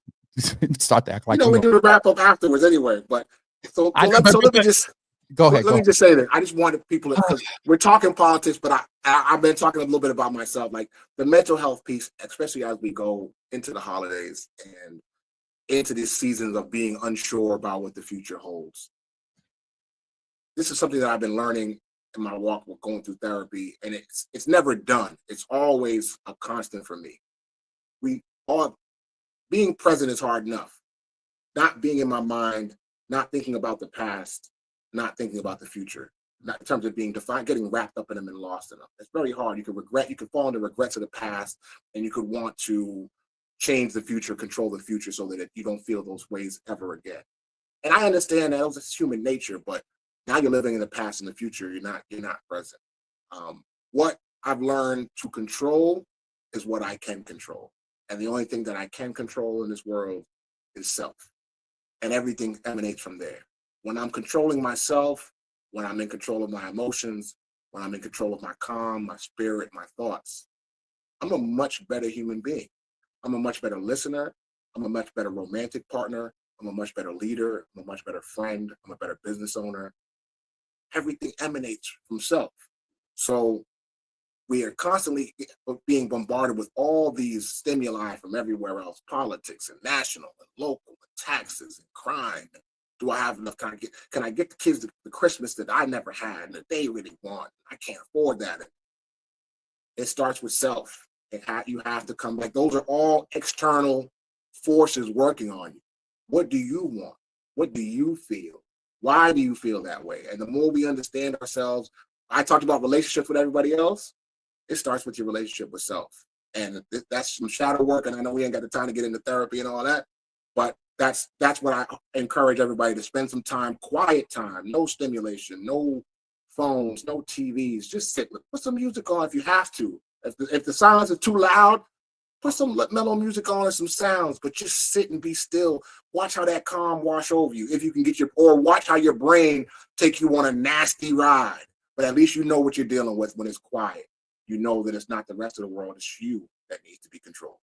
start to act like, you know, we do the wrap up afterwards anyway. But so let me just go ahead. Let me just say that I just wanted people to, because we're talking politics, but I've been talking a little bit about myself, like the mental health piece, especially as we go into the holidays and into these seasons of being unsure about what the future holds. This is something that I've been learning in my walk with going through therapy, and it's never done. It's always a constant for me. Being present is hard enough. Not being in my mind, not thinking about the past, not thinking about the future, not in terms of being defined, getting wrapped up in them and lost in them. It's very hard. You can fall into regrets of the past, and you could want to change the future, control the future, so that you don't feel those ways ever again. And I understand that it's human nature, but now you're living in the past and the future. You're not present. What I've learned to control is what I can control. And the only thing that I can control in this world is self. And everything emanates from there. When I'm controlling myself, when I'm in control of my emotions, when I'm in control of my calm, my spirit, my thoughts, I'm a much better human being. I'm a much better listener. I'm a much better romantic partner. I'm a much better leader. I'm a much better friend. I'm a better business owner. Everything emanates from self. So we are constantly being bombarded with all these stimuli from everywhere else, politics and national and local and taxes and crime. Do I have enough? Can I get the kids the Christmas that I never had and that they really want? I can't afford that. It starts with self. You have to come back. Those are all external forces working on you. What do you want? What do you feel? Why do you feel that way? And the more we understand ourselves, I talked about relationships with everybody else. It starts with your relationship with self. And that's some shadow work. And I know we ain't got the time to get into therapy and all that, but that's what I encourage everybody to spend some time, quiet time, no stimulation, no phones, no TVs, just sit, put some music on if you have to. If the silence is too loud, put some mellow music on and some sounds, but just sit and be still. Watch how that calm wash over you. If you can or watch how your brain take you on a nasty ride, but at least you know what you're dealing with when it's quiet. You know that it's not the rest of the world, it's you that needs to be controlled.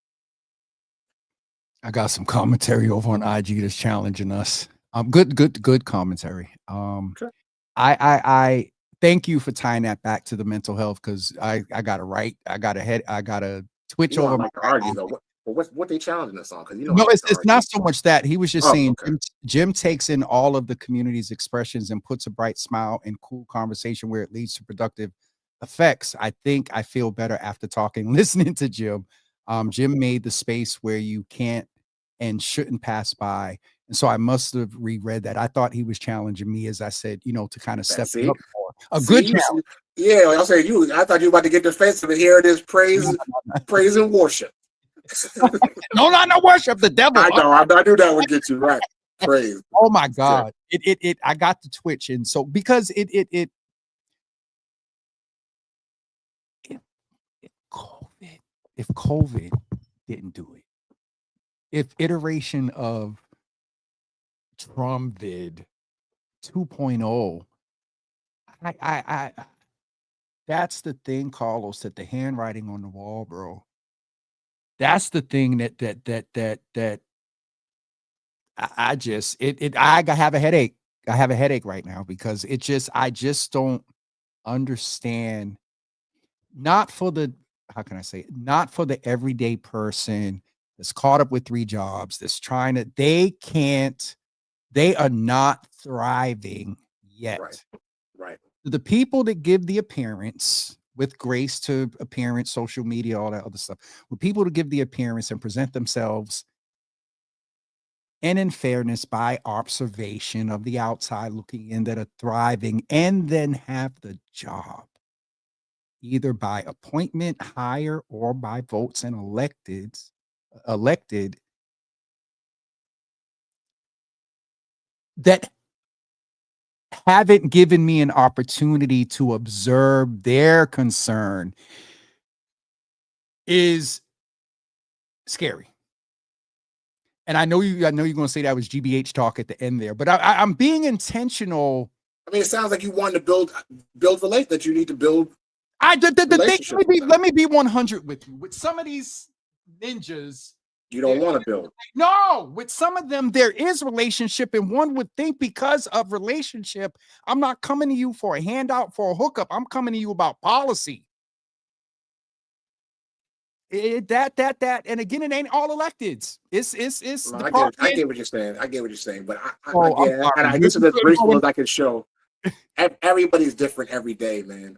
I got some commentary over on IG that's challenging us. Good commentary. Sure. I thank you for tying that back to the mental health, because I got a twitch over my argue though. What they challenging us on? Because no, it's not so much that. He was just saying, okay. Jim takes in all of the community's expressions and puts a bright smile and cool conversation where it leads to productive effects. I think I feel better after listening to Jim. Jim made the space where you can't and shouldn't pass by. And so I must have reread that. I thought he was challenging me, as I said, to kind of step up for a good challenge. Yeah, I'll say I thought you were about to get defensive, and here it is, praise and worship. No, not no worship, the devil. I know, I knew that would get you right. Praise. Oh my God. It I got the twitch. And so because if COVID didn't do it, if iteration of Trumvid 2.0, I that's the thing, Carlos, that the handwriting on the wall, bro. That's the thing that I have a headache. I have a headache right now because I just don't understand. Not for the, how can I say it? Not for the everyday person that's caught up with 3 jobs, that's trying to, they are not thriving yet. Right. The people that give the appearance, with grace to appearance, social media, all that other stuff, with people to give the appearance and present themselves and in fairness by observation of the outside looking in, that are thriving and then have the job, either by appointment, hire, or by votes and elected, that haven't given me an opportunity to observe their concern, is scary. And I know you're going to say that was GBH talk at the end there, but I'm being intentional. I mean, it sounds like you want to build relate that you need to build. Let me be 100 with you. With some of these ninjas, you don't want to build. No, with some of them, there is relationship. And one would think because of relationship, I'm not coming to you for a handout, for a hookup. I'm coming to you about policy. That. And again, it ain't all electeds. It's I get what you're saying. But I guess it's as graceful as I can show. Everybody's different every day, man.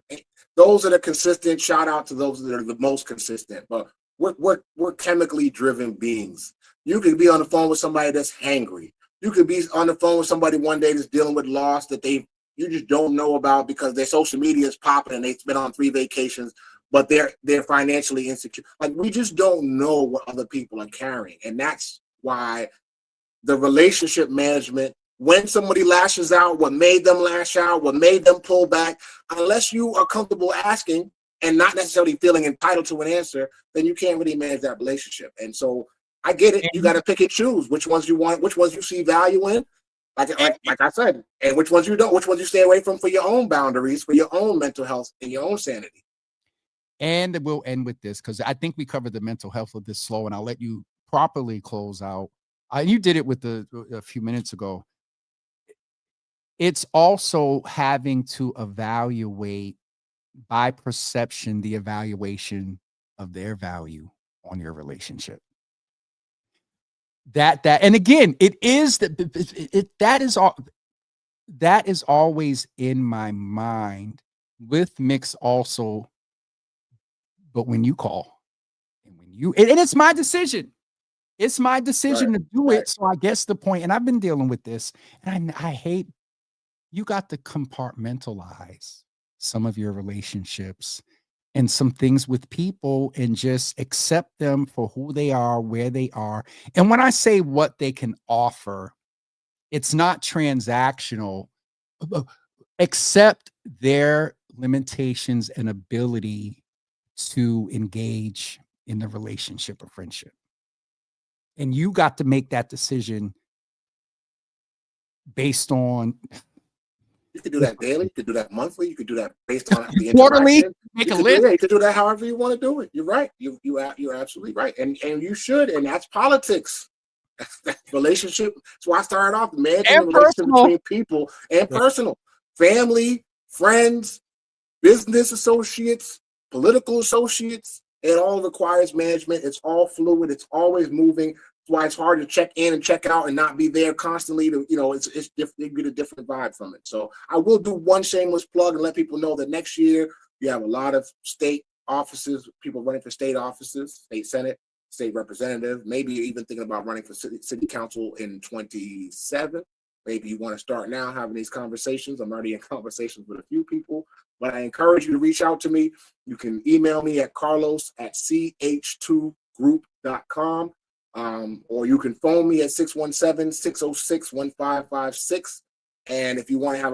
Those that are consistent, shout out to those that are the most consistent. But we're chemically driven beings. You could be on the phone with somebody that's hangry. You could be on the phone with somebody one day that's dealing with loss that you just don't know about because their social media is popping and they've been on 3 vacations, but they're financially insecure. Like, we just don't know what other people are carrying. And that's why the relationship management, when somebody lashes out, what made them lash out, what made them pull back, unless you are comfortable asking and not necessarily feeling entitled to an answer, then you can't really manage that relationship. And so I get it. You got to pick and choose which ones you want, which ones you see value in, like I said, and which ones you don't, which ones you stay away from for your own boundaries, for your own mental health and your own sanity. And we'll end with this because I think we covered the mental health of this slow, and I'll let you properly close out. You did it with a few minutes ago. It's also having to evaluate by perception the evaluation of their value on your relationship. And again, it is that is always in my mind with mix also. But when you call and it's my decision. It's my decision to do it. So I guess the point, and I've been dealing with this, and I hate, you got to compartmentalize some of your relationships and some things with people and just accept them for who they are, where they are. And when I say what they can offer, it's not transactional. Accept their limitations and ability to engage in the relationship or friendship. And you got to make that decision based on. You could do that daily. You could do that monthly. You could do that based on the quarterly. Make a list. You could do that however you want to do it. You're right. You're absolutely right. And you should. And that's politics. That relationship. That's why I started off managing the relationship between people and personal, family, friends, business associates, political associates. It all requires management. It's all fluid. It's always moving. That's why it's hard to check in and check out and not be there constantly. It's different. You get a different vibe from it. So I will do one shameless plug and let people know that next year You have a lot of state offices, people running for state offices, state senate, state representative, maybe you're even thinking about running for city council in 27. Maybe you want to start now having these conversations. I'm already in conversations with a few people, but I encourage you to reach out to me. You can email me at carlos@ch2group.com, or you can phone me at 617-606-1556. And if you want to have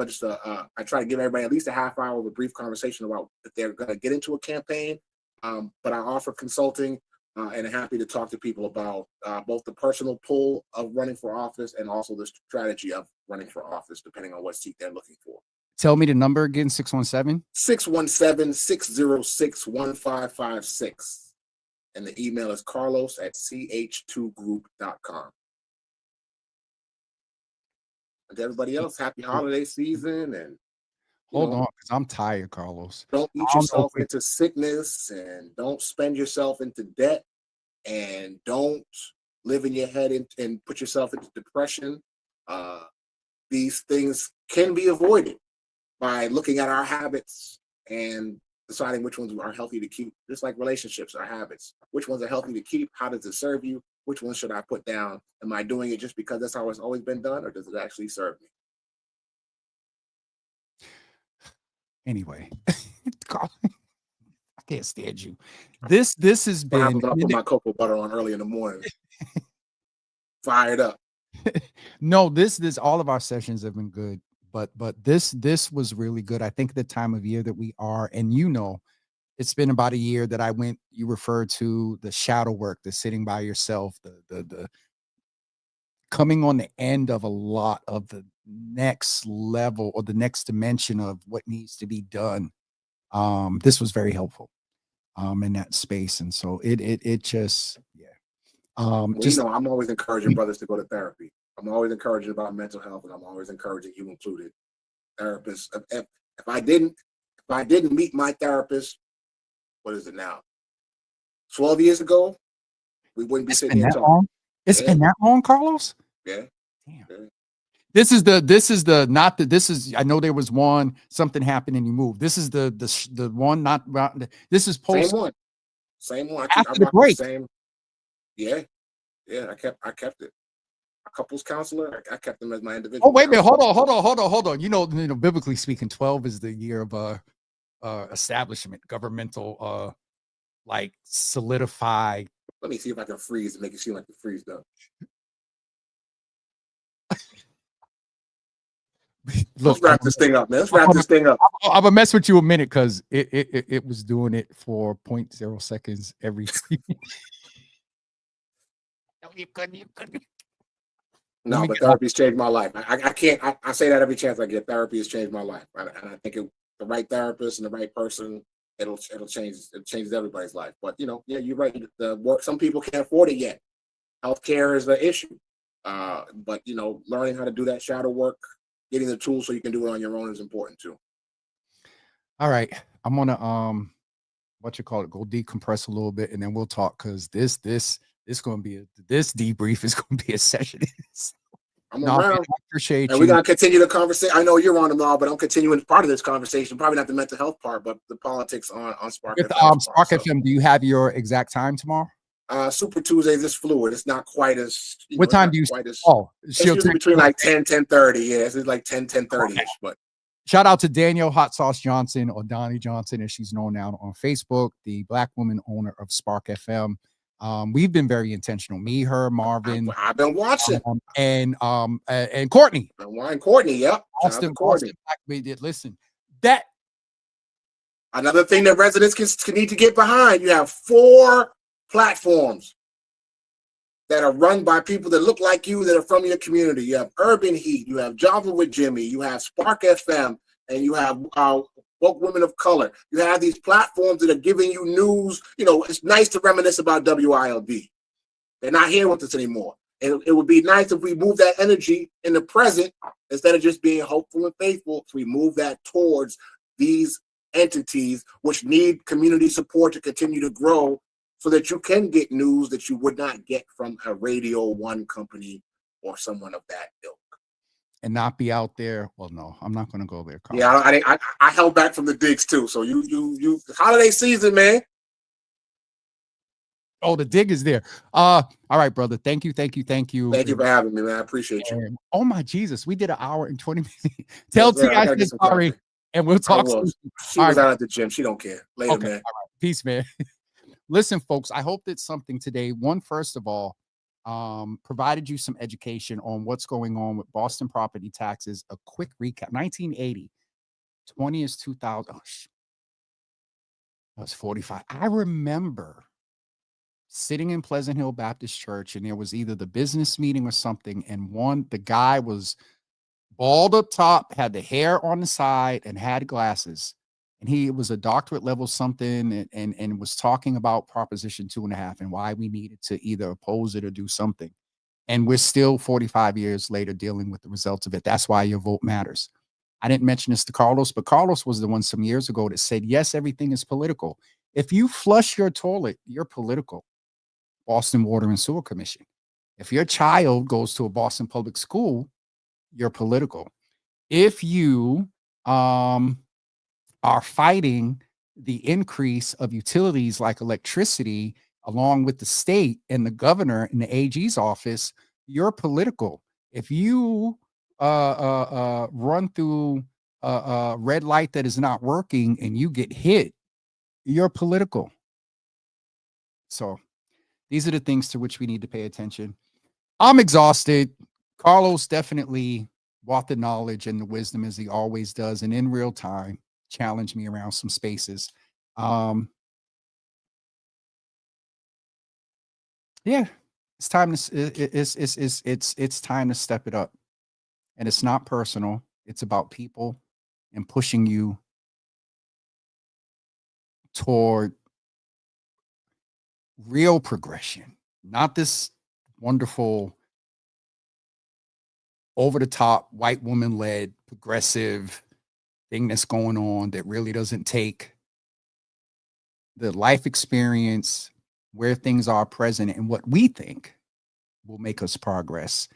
I try to give everybody at least a half hour of a brief conversation about if they're going to get into a campaign. But I offer consulting and I'm happy to talk to people about both the personal pull of running for office and also the strategy of running for office, depending on what seat they're looking for. Tell me the number again, 617? 617-606-1556. And the email is carlos@ch2group.com. And to everybody else, happy holiday season. And hold on, because I'm tired, Carlos. Don't eat yourself into sickness, and don't spend yourself into debt, and don't live in your head and put yourself into depression. These things can be avoided by looking at our habits and deciding which ones are healthy to keep. Just like relationships are habits. Which ones are healthy to keep? How does it serve you? Which ones should I put down? Am I doing it just because that's how it's always been done, or does it actually serve me? Anyway, I can't stand you. This has been. I put my cocoa butter on early in the morning. Fired up. No, this all of our sessions have been good, but this was really good. I think the time of year that we are, and it's been about a year that you referred to the shadow work, the sitting by yourself, the coming on the end of a lot of the next level or the next dimension of what needs to be done. This was very helpful in that space. And so it just, yeah. I'm always encouraging brothers to go to therapy. I'm always encouraging about mental health, and I'm always encouraging you included. Therapists. If I didn't meet my therapist, what is it now? 12 years ago, we wouldn't be sitting here talking. It's been that long, Carlos? Yeah. Damn. Yeah. I know there was one, something happened and you moved. This is the one, this is post. Same one. After the break. Yeah. I kept it. A couples counselor, I kept them as my individual. Oh, wait a minute. Hold on. You know, biblically speaking, 12 is the year of establishment, governmental, like solidify. Let me see if I can freeze and make it seem like the freeze though. Let's wrap this thing up, man. I'm gonna mess with you a minute because it was doing it for 0.0 seconds every. No, you couldn't. No, but therapy's changed my life. I say that every chance I get. Therapy has changed my life, and I think the right therapist and the right person, it'll change. It changes everybody's life. But you're right. The work, some people can't afford it yet. Healthcare is the issue. But learning how to do that shadow work, getting the tools so you can do it on your own is important too. All right, I'm gonna go decompress a little bit, and then we'll talk because this debrief is going to be a session. I'm around. I appreciate you. We're going to continue the conversation. I know you're on tomorrow, but I'm continuing part of this conversation. Probably not the mental health part, but the politics on Spark FM. Spark FM, do you have your exact time tomorrow? Super Tuesdays is fluid. It's not quite as. What time do you? It's usually between like 10:30. Yeah, it's like 10:30ish. But shout out to Danielle Hot Sauce Johnson, or Donnie Johnson, as she's known now on Facebook, the Black woman owner of Spark FM. We've been very intentional. Me, her, Marvin. I've been watching. And Courtney. Courtney, yep. Austin Black, we did listen. That another thing that residents can need to get behind. You have 4 platforms that are run by people that look like you, that are from your community. You have Urban Heat, you have Java with Jimmy, you have Spark FM, and you have Woke Women of Color. You have these platforms that are giving you news. It's nice to reminisce about WILD. They're not here with us anymore. And it would be nice if we move that energy in the present instead of just being hopeful and faithful. If we move that towards these entities which need community support to continue to grow so that you can get news that you would not get from a Radio 1 company or someone of that ilk. and not be out there. Well, no, I'm not going to go there, Carlos. Yeah, I held back from the digs too. So you holiday season, man. Oh, the dig is there. All right, brother. Thank you. Thank you for having me, man. I appreciate you. And, oh my Jesus, we did an hour and 20 minutes. Tell T I said sorry, coffee. And we'll talk soon. She was out at the gym. She don't care. Later, okay, man. All right. Peace, man. Listen, folks, I hope that something today, first of all, provided you some education on what's going on with Boston property taxes. A quick recap: 1980, 20 is 2000. Oh, that was 45. I remember sitting in Pleasant Hill Baptist Church, and there was either the business meeting or something, and the guy was bald up top, had the hair on the side, and had glasses, and he was a doctorate level something, and was talking about Proposition 2.5 and why we needed to either oppose it or do something. And we're still 45 years later dealing with the results of it. That's why your vote matters. I didn't mention this to Carlos, but Carlos was the one some years ago that said, yes, everything is political. If you flush your toilet, you're political. Boston Water and Sewer Commission. If your child goes to a Boston public school, you're political. If you are fighting the increase of utilities like electricity along with the state and the governor and the AG's office, you're political. If you run through a red light that is not working and you get hit, you're political. So these are the things to which we need to pay attention. I'm exhausted. Carlos definitely brought the knowledge and the wisdom as he always does, and in real time challenged me around some spaces. Yeah, it's time to it's time to step it up. And it's not personal. It's about people and pushing you toward real progression, not this wonderful over the top white woman led progressive thing that's going on that really doesn't take the life experience, where things are present, and what we think will make us progress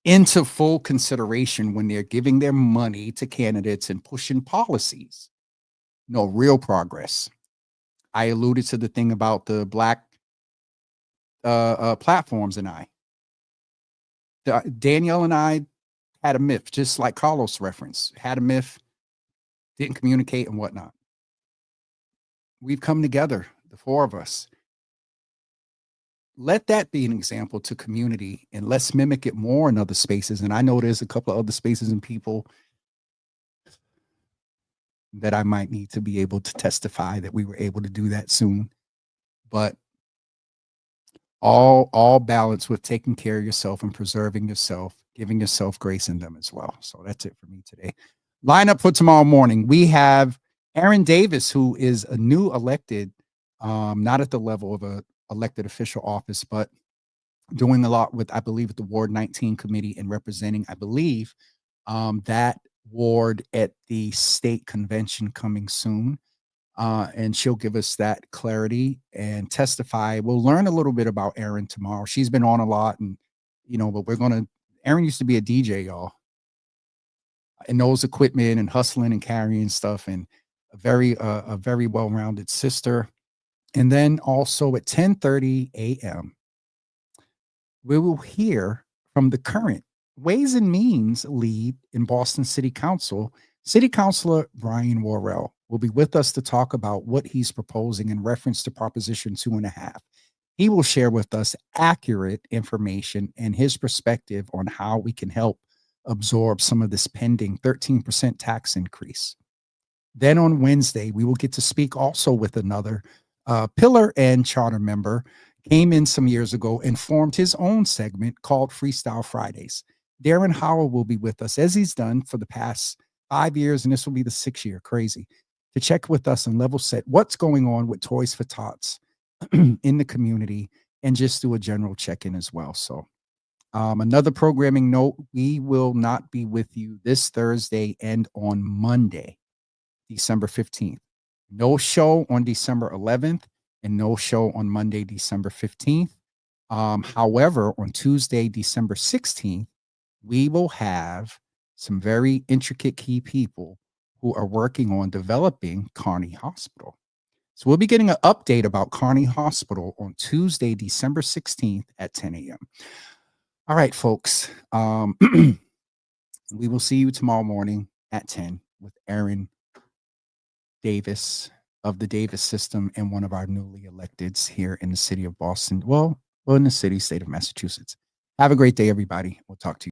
into full consideration when they're giving their money to candidates and pushing policies. No real progress. I alluded to the thing about the black platforms, and Danielle and I had a myth, just like Carlos referenced, had a myth, didn't communicate and whatnot. We've come together, the four of us. Let that be an example to community, and let's mimic it more in other spaces. And I know there's a couple of other spaces and people that I might need to be able to testify that we were able to do that soon. But all balance with taking care of yourself and preserving yourself, giving yourself grace in them as well. So that's it for me today. Lineup for tomorrow morning. We have Aaron Davis, who is a new elected, not at the level of a elected official office, but doing a lot with, I believe, at the Ward 19 committee and representing, I believe, that ward at the state convention coming soon. And she'll give us that clarity and testify. We'll learn a little bit about Erin tomorrow. She's been on a lot, and but Erin used to be a DJ, y'all, and knows equipment and hustling and carrying stuff, and a very well-rounded sister. And then also at 10:30 a.m., we will hear from the current Ways and Means lead in Boston City Council. City Councilor Brian Worrell will be with us to talk about what he's proposing in reference to Proposition 2.5. He will share with us accurate information and his perspective on how we can help absorb some of this pending 13% tax increase. Then on Wednesday, we will get to speak also with another pillar and charter member, came in some years ago and formed his own segment called Freestyle Fridays. Darren Howell will be with us, as he's done for the past 5 years, and this will be the 6th year, crazy, to check with us and level set what's going on with Toys for Tots in the community, and just do a general check-in as well. So another programming note, we will not be with you this Thursday and on Monday, December 15th. No show on December 11th and no show on Monday, December 15th. However, on Tuesday, December 16th, we will have some very intricate key people who are working on developing Kearney Hospital. So we'll be getting an update about Kearney Hospital on Tuesday, December 16th at 10 a.m. All right, folks. We will see you tomorrow morning at 10 with Aaron Davis of the Davis system and one of our newly electeds here in the city of Boston. Well, in the state of Massachusetts. Have a great day, everybody. We'll talk to you.